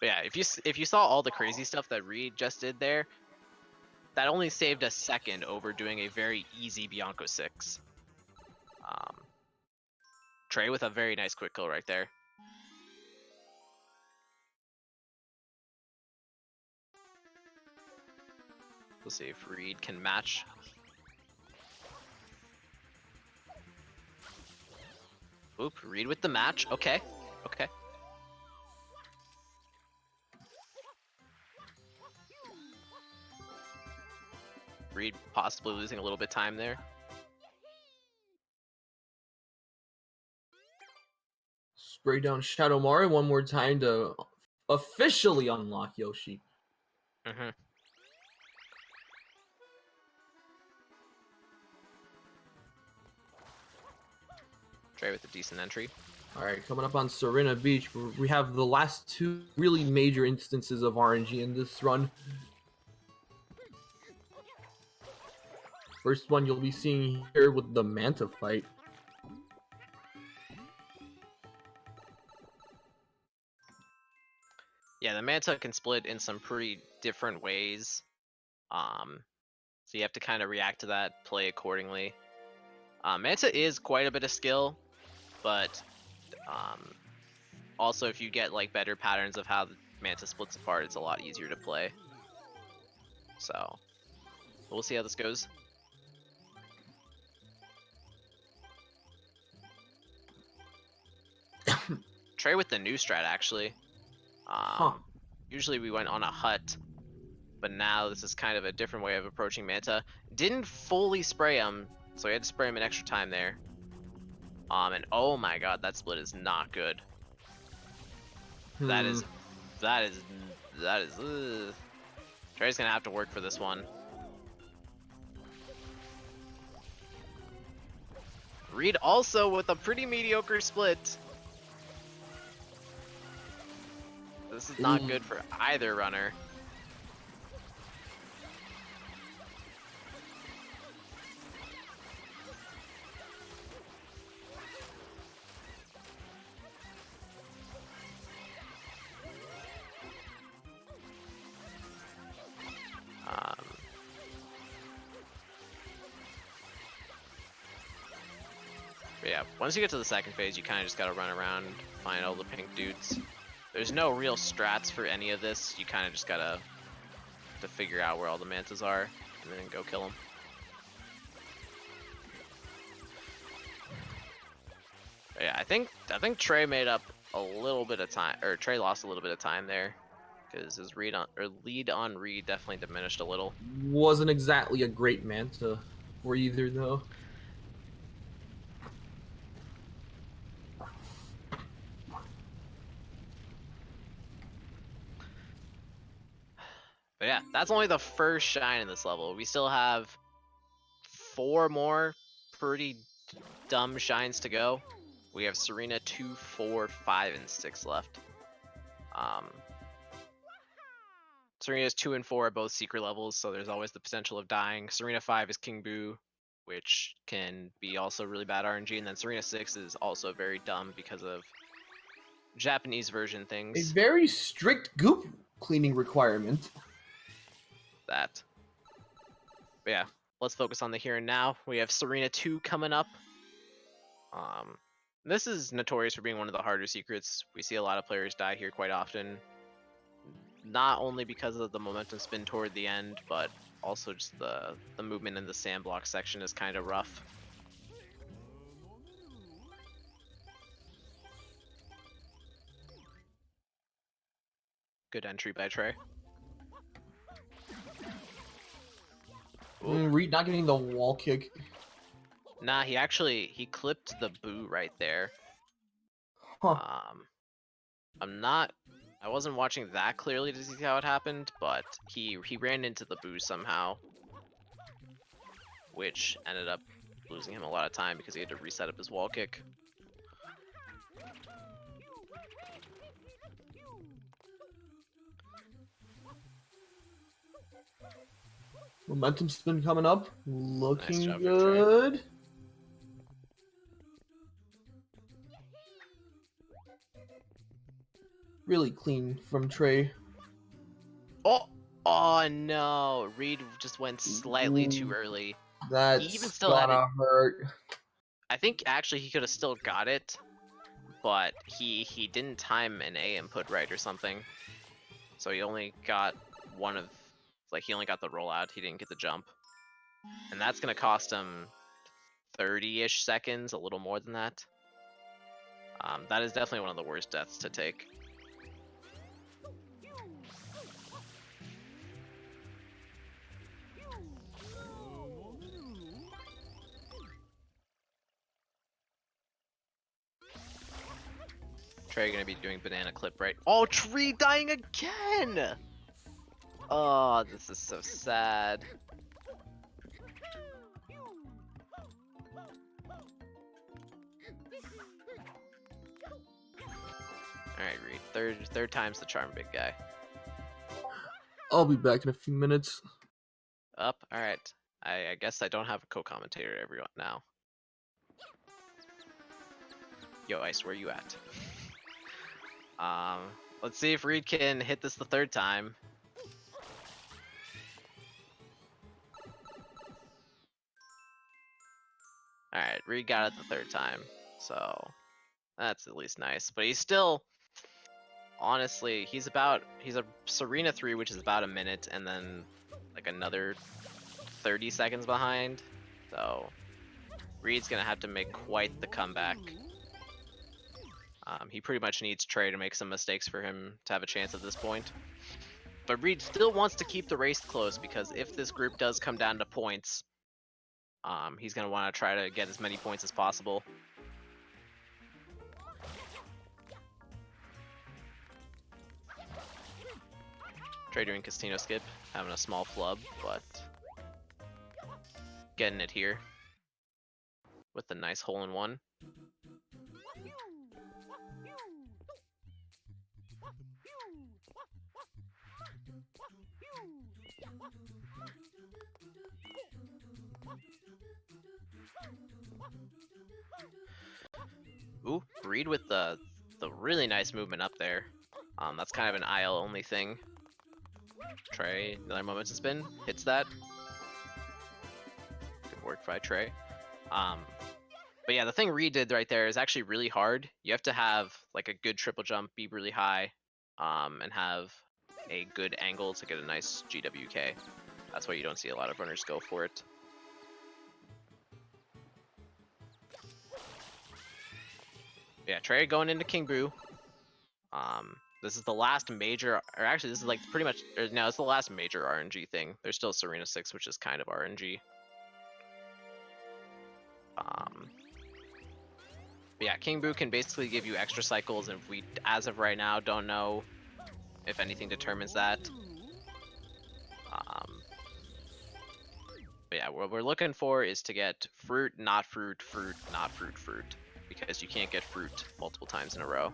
Speaker 1: But yeah, if you saw all the crazy stuff that Reed just did there, that only saved a second over doing a very easy Bianco 6. Trey with a very nice quick kill right there. We'll see if Reed can match. Oop, Reed with the match. Okay, okay. Reed possibly losing a little bit of time there.
Speaker 5: Spray down Shadow Mario one more time to officially unlock Yoshi.
Speaker 1: Trey with a decent entry.
Speaker 5: Alright, coming up on Sirena Beach, we have the last two really major instances of RNG in this run. First one you'll be seeing here with the Manta fight.
Speaker 1: Yeah, the Manta can split in some pretty different ways. So you have to kind of react to that, play accordingly. Manta is quite a bit of skill, but also if you get like better patterns of how the Manta splits apart, it's a lot easier to play. So we'll see how this goes. Trey with the new strat actually. Usually we went on a hut, but now this is kind of a different way of approaching Manta. Didn't fully spray him, so we had to spray him an extra time there. And oh my god, that split is not good. That is. Trey's gonna have to work for this one. Reed also with a pretty mediocre split. This is not good for either runner. yeah, once you get to the second phase, you kind of just gotta run around, find all the pink dudes. There's no real strats for any of this. You kind of just gotta to figure out where all the mantas are, and then go kill them. But yeah, I think Trey made up a little bit of time, or Trey lost a little bit of time there, because his lead on read definitely diminished a little.
Speaker 5: Wasn't exactly a great manta for either, though.
Speaker 1: But yeah, that's only the first shine in this level. We still have 4 more pretty dumb shines to go. We have Sirena 2, 4, 5, and 6 left. Serena's 2 and 4 are both secret levels, so there's always the potential of dying. Sirena 5 is King Boo, which can be also really bad RNG, and then Sirena 6 is also very dumb because of Japanese version
Speaker 5: A
Speaker 1: things.
Speaker 5: very strict goop cleaning requirement.
Speaker 1: That. But yeah, let's focus on the here and now. We have Sirena 2 coming up. This is notorious for being one of the harder secrets. We see a lot of players die here quite often. Not only because of the momentum spin toward the end, but also just the movement in the sandblock section is kind of rough. Good entry by Trey.
Speaker 5: Reed not getting the wall kick.
Speaker 1: Nah, he clipped the boo right there.
Speaker 5: Huh.
Speaker 1: I wasn't watching that clearly to see how it happened, but he ran into the boo somehow, which ended up losing him a lot of time because he had to reset up his wall kick.
Speaker 5: Momentum spin coming up. Looking
Speaker 1: job,
Speaker 5: good. Really clean from Trey.
Speaker 1: Oh no! Reed just went slightly too early.
Speaker 5: That's
Speaker 1: He even still had it.
Speaker 5: hurt.
Speaker 1: I think actually he could have still got it, but he didn't time an A input right or something. So he only got he only got the rollout. He didn't get the jump, and that's gonna cost him 30-ish seconds, a little more than that. That is definitely one of the worst deaths to take. Trey gonna be doing banana clip right. Oh, Tree dying again! Oh, this is so sad. Alright, Reed. Third time's the charm, big guy.
Speaker 5: I'll be back in a few minutes.
Speaker 1: Up. Alright. I guess I don't have a co-commentator everyone now. Yo, Ice, where you at? Let's see if Reed can hit this the 3rd time. Alright, Reed got it the 3rd time, so that's at least nice. But he's still, honestly, he's a Sirena 3, which is about a minute, and then like another 30 seconds behind. So Reed's gonna have to make quite the comeback. He pretty much needs Trey to make some mistakes for him to have a chance at this point. But Reed still wants to keep the race close, because if this group does come down to points, he's going to want to try to get as many points as possible. Trey doing Casino Skip, having a small flub, but getting it here with a nice hole-in-one. Ooh, Reed with the really nice movement up there. That's kind of an IL only thing. Trey, another momentum spin, hits that. Good work by Trey. But yeah, the thing Reed did right there is actually really hard. You have to have like a good triple jump, be really high, and have a good angle to get a nice GWK. That's why you don't see a lot of runners go for it. Yeah, Trey going into King Boo. This is the last major, or actually this is like pretty much, no, it's the last major RNG thing. There's still Sirena 6, which is kind of RNG. But yeah, King Boo can basically give you extra cycles, and we, as of right now, don't know if anything determines that. But yeah, what we're looking for is to get fruit, not fruit, fruit, not fruit, fruit, because you can't get fruit multiple times in a row.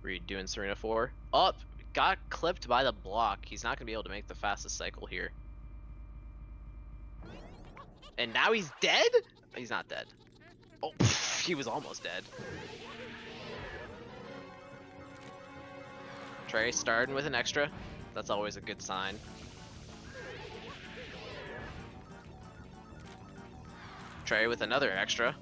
Speaker 1: Reed doing Sirena 4. Oh, got clipped by the block. He's not going to be able to make the fastest cycle here. And now he's dead? He's not dead. Oh, he was almost dead. Trey starting with an extra. That's always a good sign. Trey with another extra.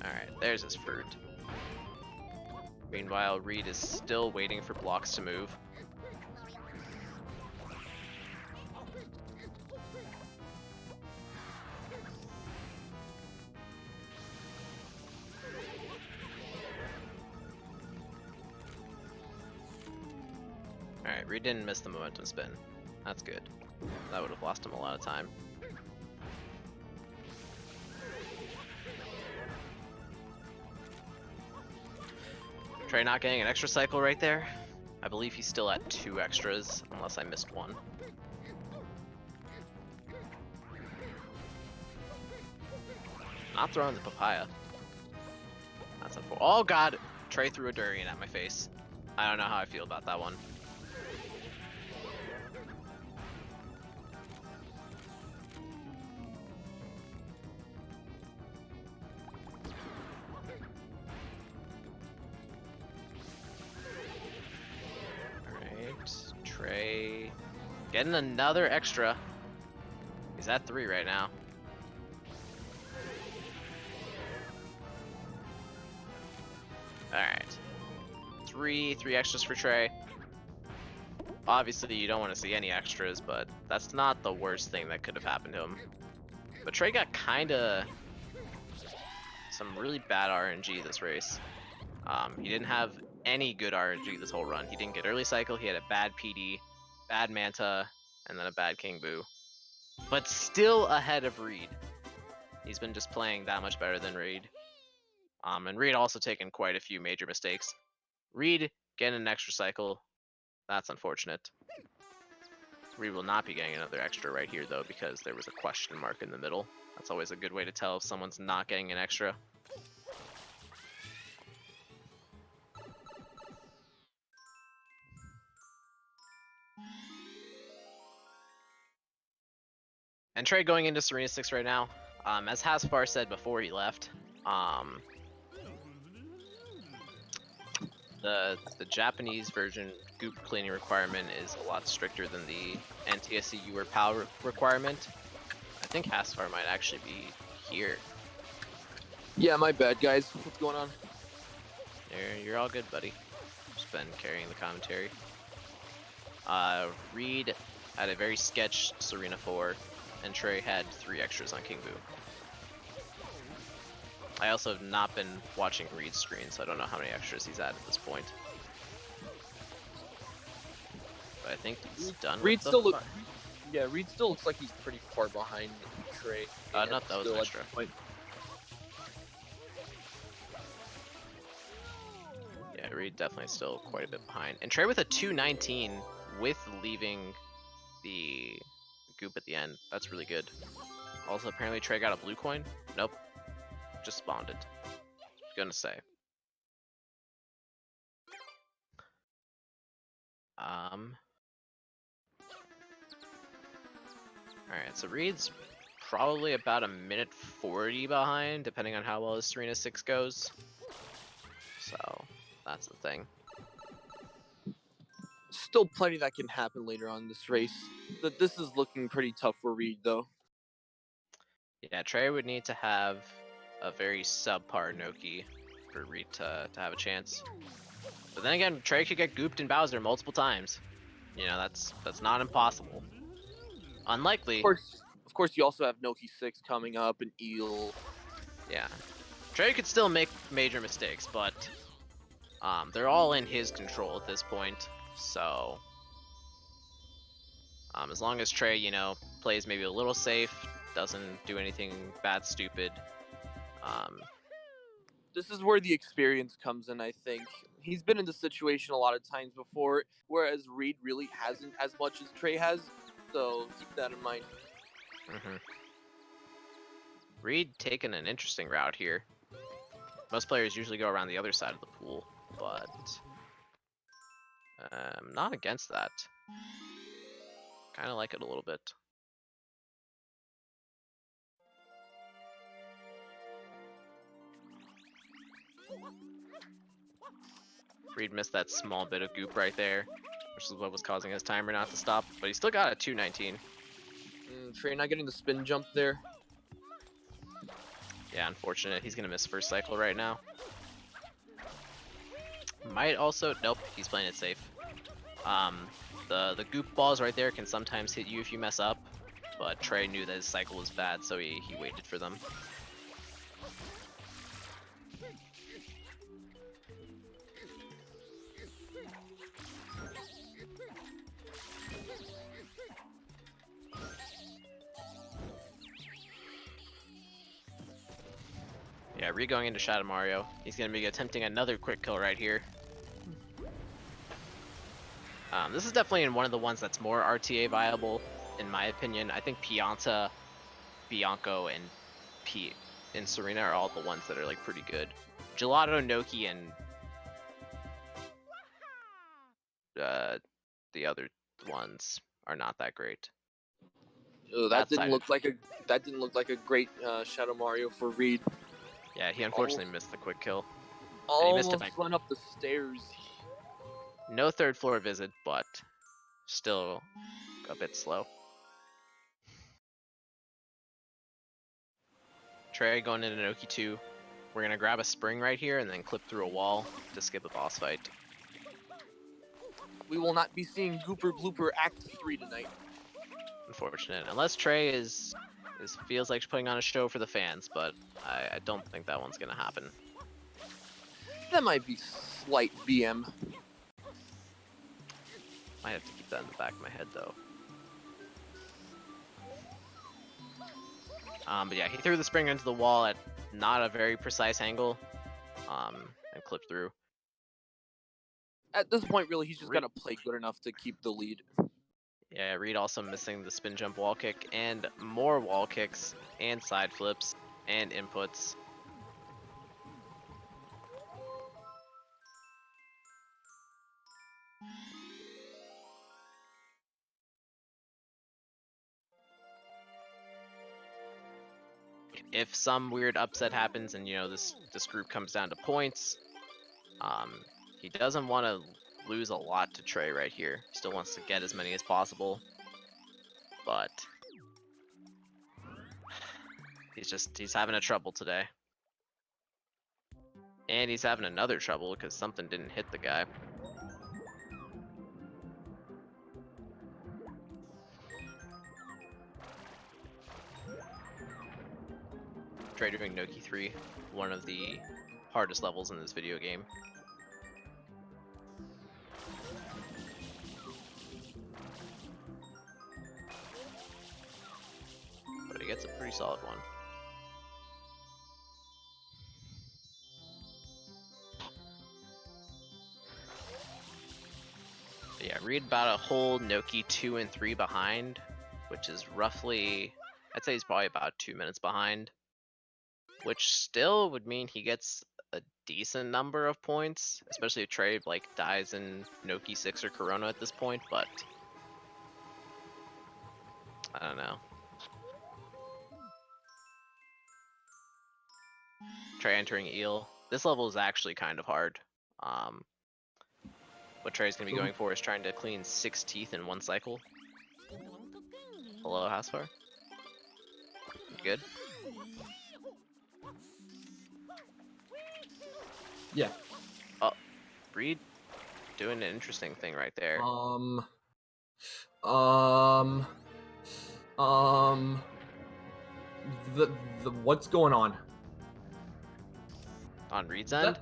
Speaker 1: Alright, there's his fruit. Meanwhile, Reed is still waiting for blocks to move. Alright, Reed didn't miss the momentum spin. That's good. That would have lost him a lot of time. Trey not getting an extra cycle right there. I believe he's still at 2 extras, unless I missed one. Not throwing the papaya. That's unfortunate. Oh god! Trey threw a durian at my face. I don't know how I feel about that one. Trey getting another extra. He's at 3 right now. Alright. Three extras for Trey. Obviously you don't want to see any extras, but that's not the worst thing that could have happened to him. But Trey got kinda some really bad RNG this race. He didn't have any good RNG this whole run. He didn't get early cycle, he had a bad PD, bad Manta, and then a bad King Boo. But still ahead of Reed. He's been just playing that much better than Reed. And Reed also taken quite a few major mistakes. Reed getting an extra cycle. That's unfortunate. Reed will not be getting another extra right here though, because there was a question mark in the middle. That's always a good way to tell if someone's not getting an extra. And Trey going into Sirena 6 right now. As Hasfar said before he left, the Japanese version goop cleaning requirement is a lot stricter than the NTSC or PAL requirement. I think Hasfar might actually be here.
Speaker 2: Yeah, my bad, guys. What's going on?
Speaker 1: You're all good, buddy. Just been carrying the commentary. Reed had a very sketch Sirena 4, and Trey had 3 extras on King Boo. I also have not been watching Reed's screen, so I don't know how many extras he's at this point. But I think he's done.
Speaker 2: Reed still looks. Yeah, Reed still looks like he's pretty far behind Trey.
Speaker 1: No, that was an extra. Yeah, Reed definitely still quite a bit behind. And Trey with a 219 with leaving the goop at the end. That's really good. Also, apparently Trey got a blue coin. Nope. Just spawned it. Gonna say. Alright, so Reed's probably about a minute 40 behind, depending on how well his Sirena 6 goes. So that's the thing.
Speaker 2: Still plenty that can happen later on in this race. This is looking pretty tough for Reed, though.
Speaker 1: Yeah, Trey would need to have a very subpar Noki for Reed to have a chance. But then again, Trey could get gooped in Bowser multiple times. You know, that's not impossible. Unlikely.
Speaker 2: Of course, you also have Noki 6 coming up and Eel.
Speaker 1: Yeah. Trey could still make major mistakes, but they're all in his control at this point. So as long as Trey, you know, plays maybe a little safe, doesn't do anything bad, stupid.
Speaker 2: This is where the experience comes in, I think. He's been in this situation a lot of times before, whereas Reed really hasn't as much as Trey has. So keep that in mind.
Speaker 1: Reed taking an interesting route here. Most players usually go around the other side of the pool, but I'm not against that. Kind of like it a little bit. Reed missed that small bit of goop right there, which is what was causing his timer not to stop, but he still got a 219.
Speaker 2: Trey not getting the spin jump there.
Speaker 1: Yeah, unfortunate. He's gonna miss first cycle right now. Might also, nope, he's playing it safe. The goop balls right there can sometimes hit you if you mess up, but Trey knew that his cycle was bad, so he waited for them. Yeah, re-going into Shadow Mario. He's going to be attempting another quick kill right here. This is definitely one of the ones that's more RTA viable, in my opinion. I think Pianta, Bianco, and Sirena are all the ones that are like pretty good. Gelato, Noki, and the other ones are not that great.
Speaker 2: Oh, that didn't look like a great Shadow Mario for Reed.
Speaker 1: Yeah, he unfortunately missed the quick kill.
Speaker 2: Almost went up the stairs.
Speaker 1: No third floor visit, but still a bit slow. Trey going into Noki 2. We're going to grab a spring right here and then clip through a wall to skip a boss fight.
Speaker 2: We will not be seeing Gooper Blooper Act 3 tonight.
Speaker 1: Unfortunate. Unless Trey feels like putting on a show for the fans, but I don't think that one's going to happen.
Speaker 2: That might be slight BM.
Speaker 1: Might have to keep that in the back of my head, though. But yeah, he threw the spring into the wall at not a very precise angle, and clipped through.
Speaker 2: At this point, really, he's just got to play good enough to keep the lead.
Speaker 1: Yeah, Reed also missing the spin jump wall kick, and more wall kicks, and side flips, and inputs. If some weird upset happens and, you know, this group comes down to points, he doesn't want to lose a lot to Trey right here. Still wants to get as many as possible, but he's having a trouble today. And he's having another trouble because something didn't hit the guy. Trey doing Noki 3, one of the hardest levels in this video game. But he gets a pretty solid one. But yeah, Reed about a whole Noki 2 and 3 behind, which is roughly, I'd say he's probably about 2 minutes behind, which still would mean he gets a decent number of points, especially if Trey like dies in Noki 6 or Corona at this point, but I don't know. Trey entering eel. This level is actually kind of hard. What Trey's gonna be going for is trying to clean 6 teeth in 1 cycle. Hello, Housefire. Good.
Speaker 5: Yeah.
Speaker 1: Oh, Reed doing an interesting thing right there.
Speaker 5: The what's going on?
Speaker 1: On Reed's
Speaker 5: Is
Speaker 1: end?
Speaker 5: that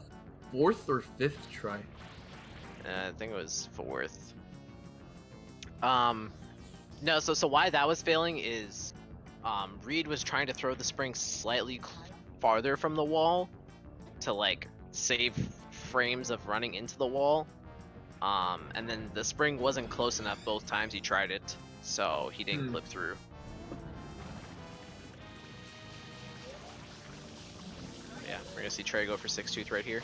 Speaker 5: 4th or 5th try?
Speaker 1: I think it was 4th. No, so why that was failing is Reed was trying to throw the spring slightly farther from the wall to like save frames of running into the wall. And then the spring wasn't close enough both times he tried it, so he didn't clip through. Yeah, we're gonna see Trey go for 6 tooth right here.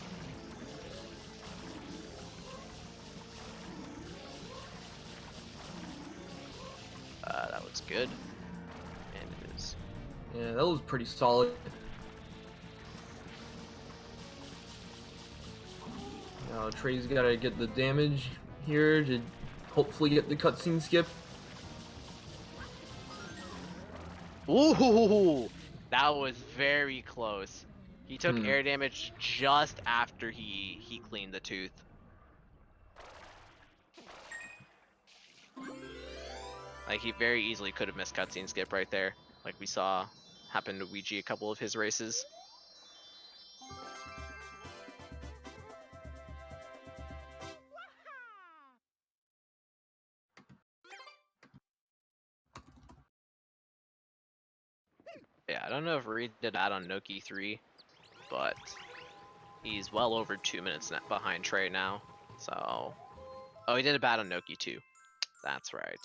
Speaker 1: That looks good. And it is.
Speaker 5: Yeah, that was pretty solid. Now Trey's gotta get the damage here to hopefully get the cutscene skip.
Speaker 1: Ooh, that was very close. He took air damage just after he cleaned the tooth. Like, he very easily could have missed cutscene skip right there, like we saw happen to Ouija a couple of his races. Yeah, I don't know if Reed did that on Noki 3, but he's well over 2 minutes behind Trey now. So, oh, he did a bad on Noki 2. That's right.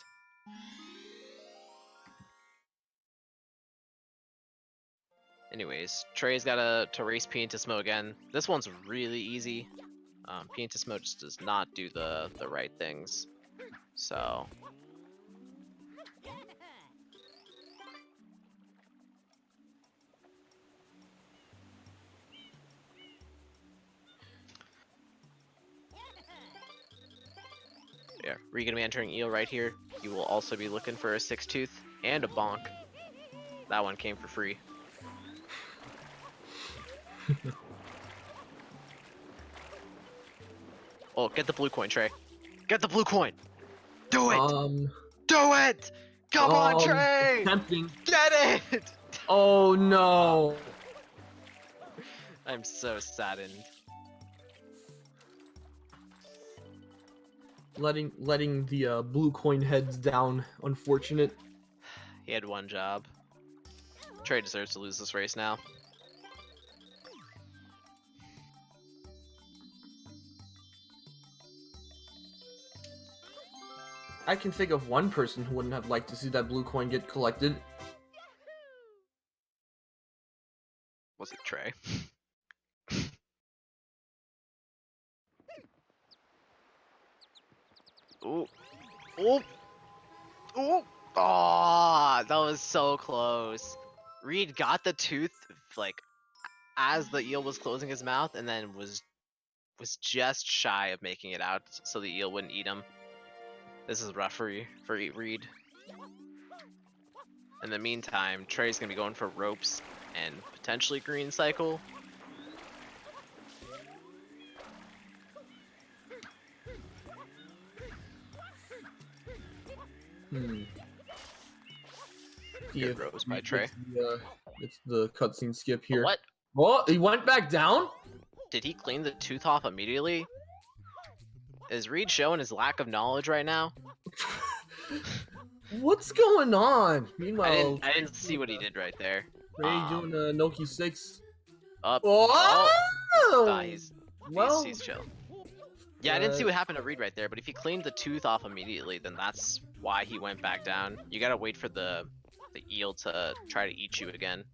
Speaker 1: Anyways, Trey's got to race Piantismo again. This one's really easy. Piantismo just does not do the right things. So. Yeah, we're gonna be entering eel right here. You will also be looking for a 6 tooth and a bonk. That one came for free. Oh, get the blue coin, Trey. Get the blue coin. Do it. Do it. Come on, Trey.
Speaker 5: Tempting.
Speaker 1: Get it.
Speaker 5: Oh no.
Speaker 1: I'm so saddened.
Speaker 5: Letting the blue coin heads down. Unfortunate.
Speaker 1: He had one job. Trey deserves to lose this race now.
Speaker 5: I can think of one person who wouldn't have liked to see that blue coin get collected.
Speaker 1: Was it Trey? Ooh. Ooh. Ooh. Oh, that was so close. Reed got the tooth like as the eel was closing his mouth, and then was just shy of making it out, so the eel wouldn't eat him. This is rough for Reed. In the meantime, Trey's gonna be going for ropes and potentially green cycle. Good ropes by Trey.
Speaker 5: It's the cutscene skip here.
Speaker 1: What?
Speaker 5: What? He went back down?
Speaker 1: Did he clean the tooth off immediately? Is Reed showing his lack of knowledge right now?
Speaker 5: What's going on? Meanwhile,
Speaker 1: I didn't see what he did right there.
Speaker 5: Trey doing Noki 6.
Speaker 1: Up.
Speaker 5: Oh!
Speaker 1: Nah, he's chill. Yeah, I didn't see what happened to Reed right there, but if he cleaned the tooth off immediately, then that's why he went back down. You gotta wait for the eel to try to eat you again.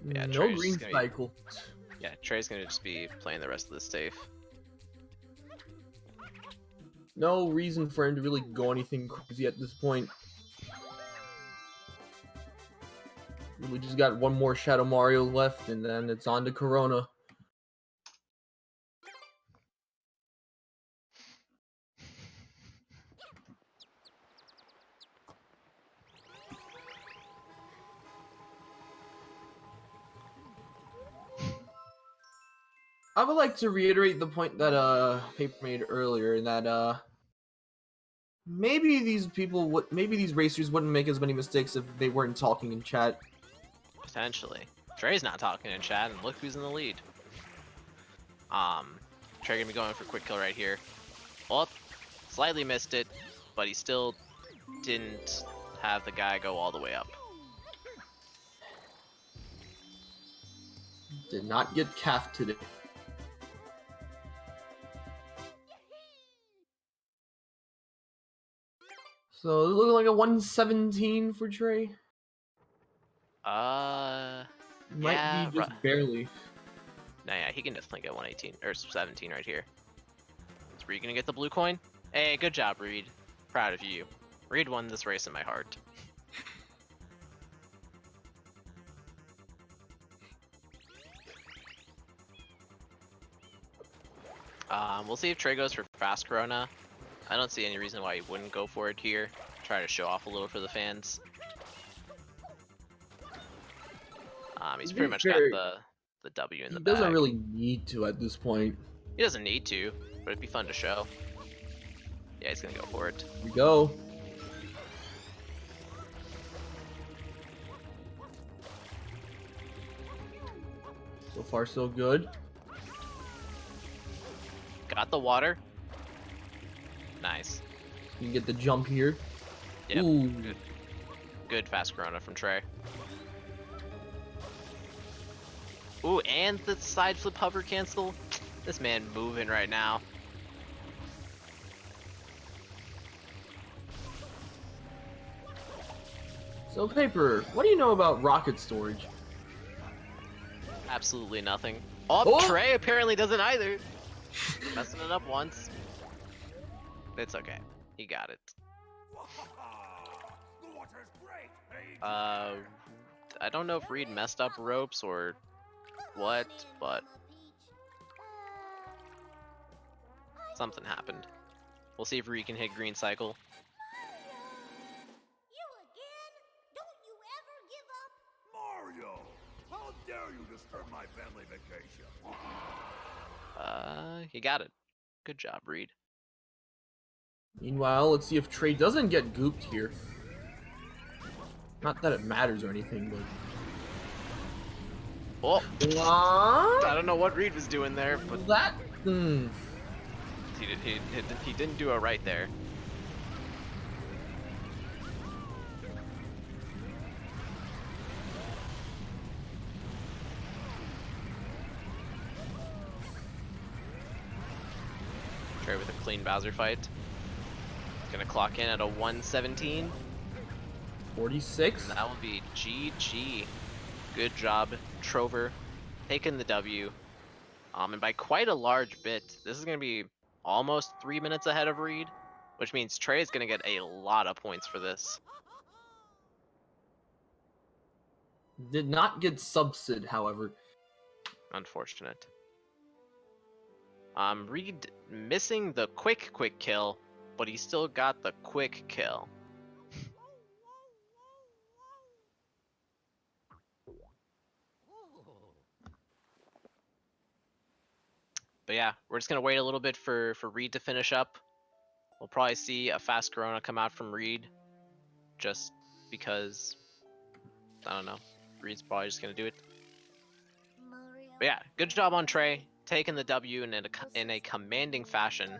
Speaker 1: Yeah,
Speaker 5: no green cycle.
Speaker 1: Yeah, Trey's gonna just be playing the rest of this safe.
Speaker 5: No reason for him to really go anything crazy at this point. We just got one more Shadow Mario left, and then it's on to Corona. I would like to reiterate the point that Paper made earlier, in that maybe these racers wouldn't make as many mistakes if they weren't talking in chat.
Speaker 1: Potentially. Trey's not talking in chat, and look who's in the lead. Trey gonna be going for quick kill right here. Well, slightly missed it, but he still didn't have the guy go all the way up.
Speaker 5: Did not get calf today. So it looking like a 117 for Trey.
Speaker 1: Yeah,
Speaker 5: Might be just barely.
Speaker 1: Nah, yeah, he can definitely get 118 or 17 right here. Is Reed gonna get the blue coin? Hey, good job, Reed. Proud of you. Reed won this race in my heart. We'll see if Trey goes for fast Corona. I don't see any reason why he wouldn't go for it here. Try to show off a little for the fans. He's pretty much got the W in the bag.
Speaker 5: He doesn't really need to at this point.
Speaker 1: He doesn't need to, but it'd be fun to show. Yeah, he's gonna go for it.
Speaker 5: Here we go. So far, so good.
Speaker 1: Got the water. Nice.
Speaker 5: You can get the jump here.
Speaker 1: Yep.
Speaker 5: Ooh.
Speaker 1: Good fast Corona from Trey. Ooh, and the side flip hover cancel. This man moving right now.
Speaker 5: So, Paper, what do you know about rocket storage?
Speaker 1: Absolutely nothing. Oh, Trey apparently doesn't either. Messing it up once. It's okay. He got it. I don't know if Reed messed up ropes or what, but something happened. We'll see if Reed can hit green cycle.
Speaker 4: You again? Don't you ever give up?
Speaker 6: Mario! How dare you disturb my family vacation?
Speaker 1: He got it. Good job, Reed.
Speaker 5: Meanwhile, let's see if Trey doesn't get gooped here. Not that it matters or anything, but...
Speaker 1: Oh!
Speaker 5: What?
Speaker 1: I don't know what Reed was doing there, but...
Speaker 5: That...
Speaker 1: He didn't do it right there. Trey with a clean Bowser fight. Gonna clock in at a 117.
Speaker 5: 46.
Speaker 1: That will be GG. Good job, Trover. Taking the W. And by quite a large bit. This is gonna be almost 3 minutes ahead of Reed, which means Trey is gonna get a lot of points for this.
Speaker 5: Did not get subsid, however.
Speaker 1: Unfortunate. Reed missing the quick kill, but he still got the quick kill. But yeah, we're just gonna wait a little bit for Reed to finish up. We'll probably see a fast Corona come out from Reed, just because, I don't know, Reed's probably just gonna do it. But yeah, good job on Trey, taking the W in a commanding fashion.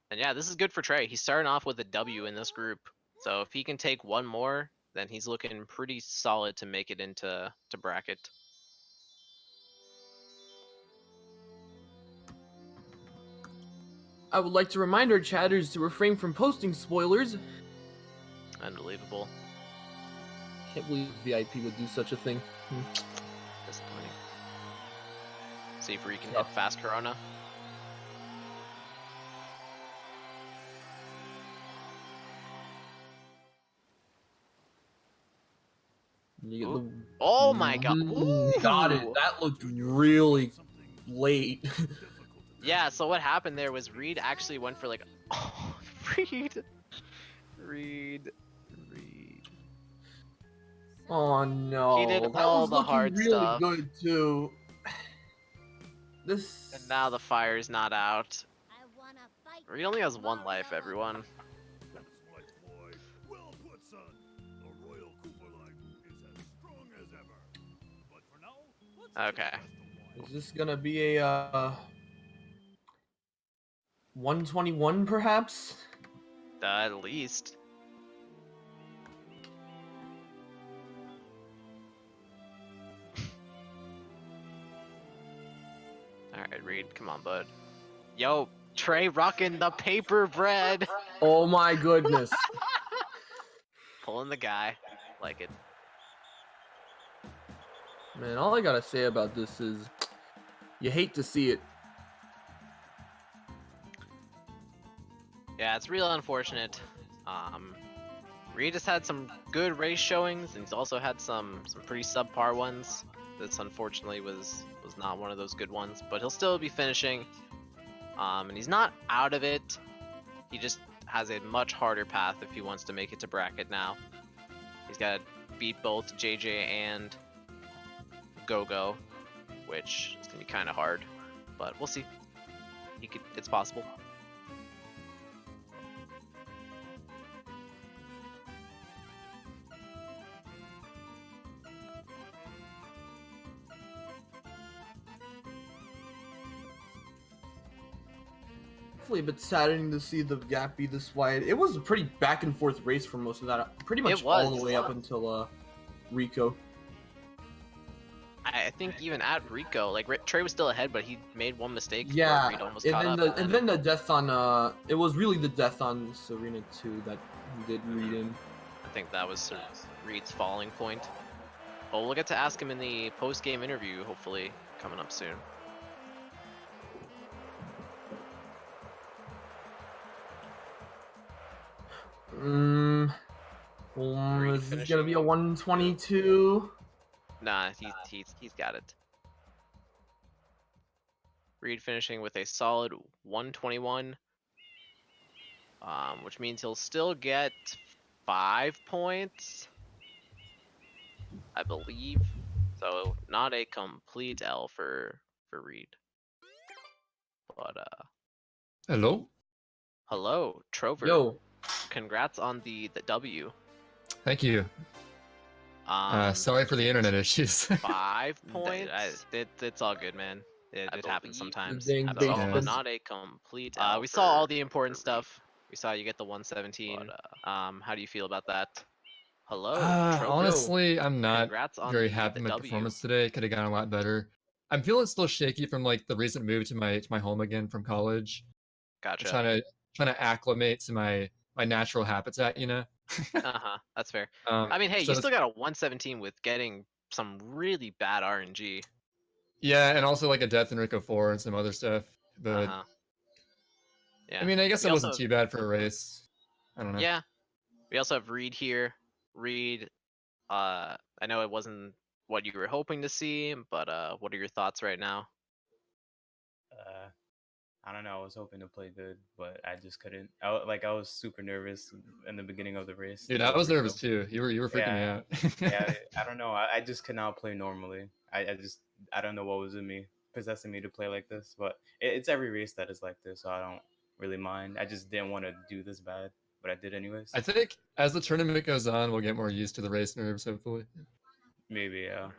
Speaker 1: And yeah, this is good for Trey. He's starting off with a W in this group, so if he can take one more, then he's looking pretty solid to make it into bracket.
Speaker 5: I would like to remind our chatters to refrain from posting spoilers.
Speaker 1: Unbelievable.
Speaker 5: Can't believe VIP would do such a thing.
Speaker 1: Disappointing. See if Reed can hit fast Corona.
Speaker 5: You get the...
Speaker 1: Oh my god.
Speaker 5: He got it.
Speaker 1: Ooh.
Speaker 5: That looked really late.
Speaker 1: Yeah, so what happened there was Reed actually went for like, oh, Reed.
Speaker 5: Oh no.
Speaker 1: He did
Speaker 5: That
Speaker 1: all
Speaker 5: was
Speaker 1: the
Speaker 5: looking
Speaker 1: hard
Speaker 5: really
Speaker 1: stuff.
Speaker 5: good too. This...
Speaker 1: And now the fire's not out.
Speaker 3: I wanna fight.
Speaker 1: Reed only has one life, everyone.
Speaker 6: That's right, boy. Well put, son. The Royal Cooper line is as strong as ever. But for now, let's
Speaker 1: Okay.
Speaker 6: just rest a while.
Speaker 5: Is this gonna be a 121 perhaps?
Speaker 1: At least. Alright, Reed, come on, bud. Yo, Trey rocking the paper bread.
Speaker 5: Oh my goodness.
Speaker 1: Pulling the guy. Like it.
Speaker 5: Man, all I gotta say about this is you hate to see it.
Speaker 1: Yeah, it's real unfortunate. Reed has had some good race showings, and he's also had some pretty subpar ones. This unfortunately was not one of those good ones, but he'll still be finishing. And he's not out of it. He just has a much harder path if he wants to make it to bracket now. He's got to beat both JJ and Go-Go, which is gonna be kind of hard, but we'll see. It's possible.
Speaker 5: Definitely a bit saddening to see the gap be this wide. It was a pretty back and forth race for most of that, pretty much all the way up until Ricco.
Speaker 1: I think even at Ricco, like Trey was still ahead, but he made one mistake.
Speaker 5: Yeah,
Speaker 1: Reed almost caught up.
Speaker 5: and then the death on it was really the death on Sirena 2 that he did Reed in.
Speaker 1: I think that was sort of Reed's falling point. Oh, we'll get to ask him in the post-game interview, hopefully coming up soon.
Speaker 5: Is this gonna be a 122?
Speaker 1: Nah, he's got it. Reed finishing with a solid 121, which means he'll still get 5 points, I believe. So not a complete L for Reed. But
Speaker 7: Hello.
Speaker 1: hello, Trover.
Speaker 5: Yo.
Speaker 1: Congrats on the W.
Speaker 7: Thank you. Sorry for the internet issues.
Speaker 1: 5 points. It's all good, man. It happens sometimes.
Speaker 5: Dang,
Speaker 1: So,
Speaker 7: yeah.
Speaker 1: not a complete. We saw all the important stuff. We saw you get the 117. How do you feel about that? Hello, Trover.
Speaker 7: Honestly, I'm not
Speaker 1: Congrats on
Speaker 7: very
Speaker 1: the
Speaker 7: happy with my
Speaker 1: W.
Speaker 7: performance today. Could have gone a lot better. I'm feeling still shaky from like the recent move to my home again from college.
Speaker 1: Gotcha.
Speaker 7: Trying to acclimate to my natural habitat, you know.
Speaker 1: That's fair. I mean, hey,
Speaker 7: so
Speaker 1: you still got a 117 with getting some really bad RNG.
Speaker 7: Yeah, and also like a death in Ricco 4 and some other stuff. But
Speaker 1: yeah.
Speaker 7: I mean, I guess
Speaker 1: We
Speaker 7: it wasn't
Speaker 1: also-
Speaker 7: too bad for a race. I don't know.
Speaker 1: Yeah. We also have Reed here. Reed, I know it wasn't what you were hoping to see, but what are your thoughts right now?
Speaker 8: I don't know. I was hoping to play good, but I just couldn't. I was super nervous in the beginning of the race.
Speaker 7: Dude, I was nervous too. You were freaking me out.
Speaker 8: Yeah, I don't know. I just could not play normally. I don't know what was in me, possessing me to play like this. But it's every race that is like this, so I don't really mind. I just didn't want to do this bad, but I did anyways.
Speaker 7: I think as the tournament goes on, we'll get more used to the race nerves, hopefully.
Speaker 8: Maybe, yeah.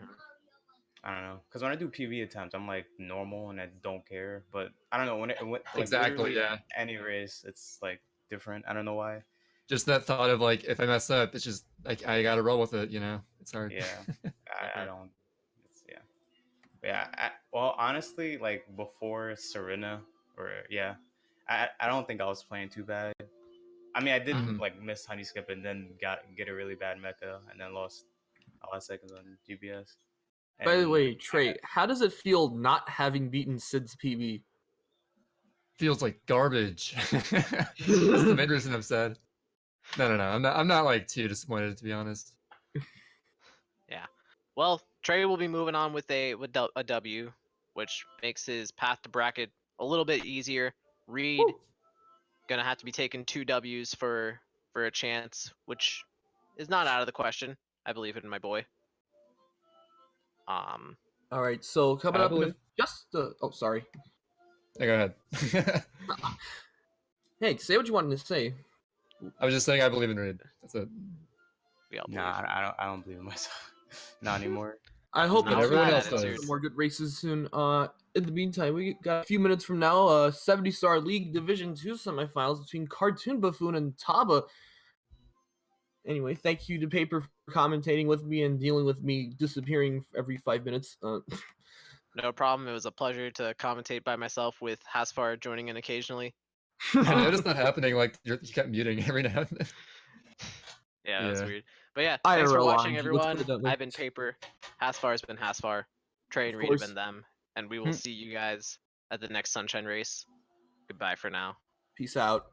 Speaker 8: I don't know, because when I do PV attempts, I'm like normal and I don't care. But I don't know when like,
Speaker 7: Exactly,
Speaker 8: literally
Speaker 7: yeah.
Speaker 8: Any race, it's like different. I don't know why.
Speaker 7: Just that thought of like, if I mess up, it's just like I gotta roll with it, you know. It's hard.
Speaker 8: Yeah, I don't. It's well, honestly, like before Serena, I don't think I was playing too bad. I mean, I did like miss honey skip and then get a really bad mecha and then lost a lot of seconds on GBS.
Speaker 5: By the way, Trey, how does it feel not having beaten Sid's PB?
Speaker 7: Feels like garbage. That's the main reason I'm sad. No. I'm not like too disappointed, to be honest.
Speaker 1: Yeah, Well, Trey will be moving on with a W, which makes his path to bracket a little bit easier. Reed gonna have to be taking 2 Ws for a chance, which is not out of the question. I believe in my boy.
Speaker 5: All right, so coming
Speaker 7: I
Speaker 5: up in
Speaker 7: believe.
Speaker 5: oh, sorry.
Speaker 7: Hey, go ahead.
Speaker 5: Hey, say what you wanted to say.
Speaker 7: I was just saying I believe in Reed. That's it.
Speaker 1: We all believe.
Speaker 8: Nah, I don't believe in myself. Not anymore.
Speaker 5: I hope
Speaker 1: But
Speaker 5: that
Speaker 7: everyone
Speaker 5: Trey
Speaker 7: else
Speaker 5: has
Speaker 7: does.
Speaker 5: some more good races soon. In the meantime, we got a few minutes from now, 70-star League Division 2 semifinals between Cartoon Buffoon and Taba. Anyway, thank you to Paper for commentating with me and dealing with me disappearing every 5 minutes.
Speaker 1: No problem. It was a pleasure to commentate by myself with Hasfar joining in occasionally.
Speaker 7: I noticed that happening. Like you kept muting every now and then.
Speaker 1: Yeah, that was
Speaker 7: Yeah.
Speaker 1: weird. But yeah, thanks for
Speaker 5: IRL
Speaker 1: watching,
Speaker 5: RNG, let's put
Speaker 1: everyone.
Speaker 5: it that way.
Speaker 1: I've been Paper. Hasfar has been Hasfar. Trey and
Speaker 5: Of
Speaker 1: Reed have
Speaker 5: course.
Speaker 1: been them. And we will see you guys at the next Sunshine Race. Goodbye for now.
Speaker 5: Peace out.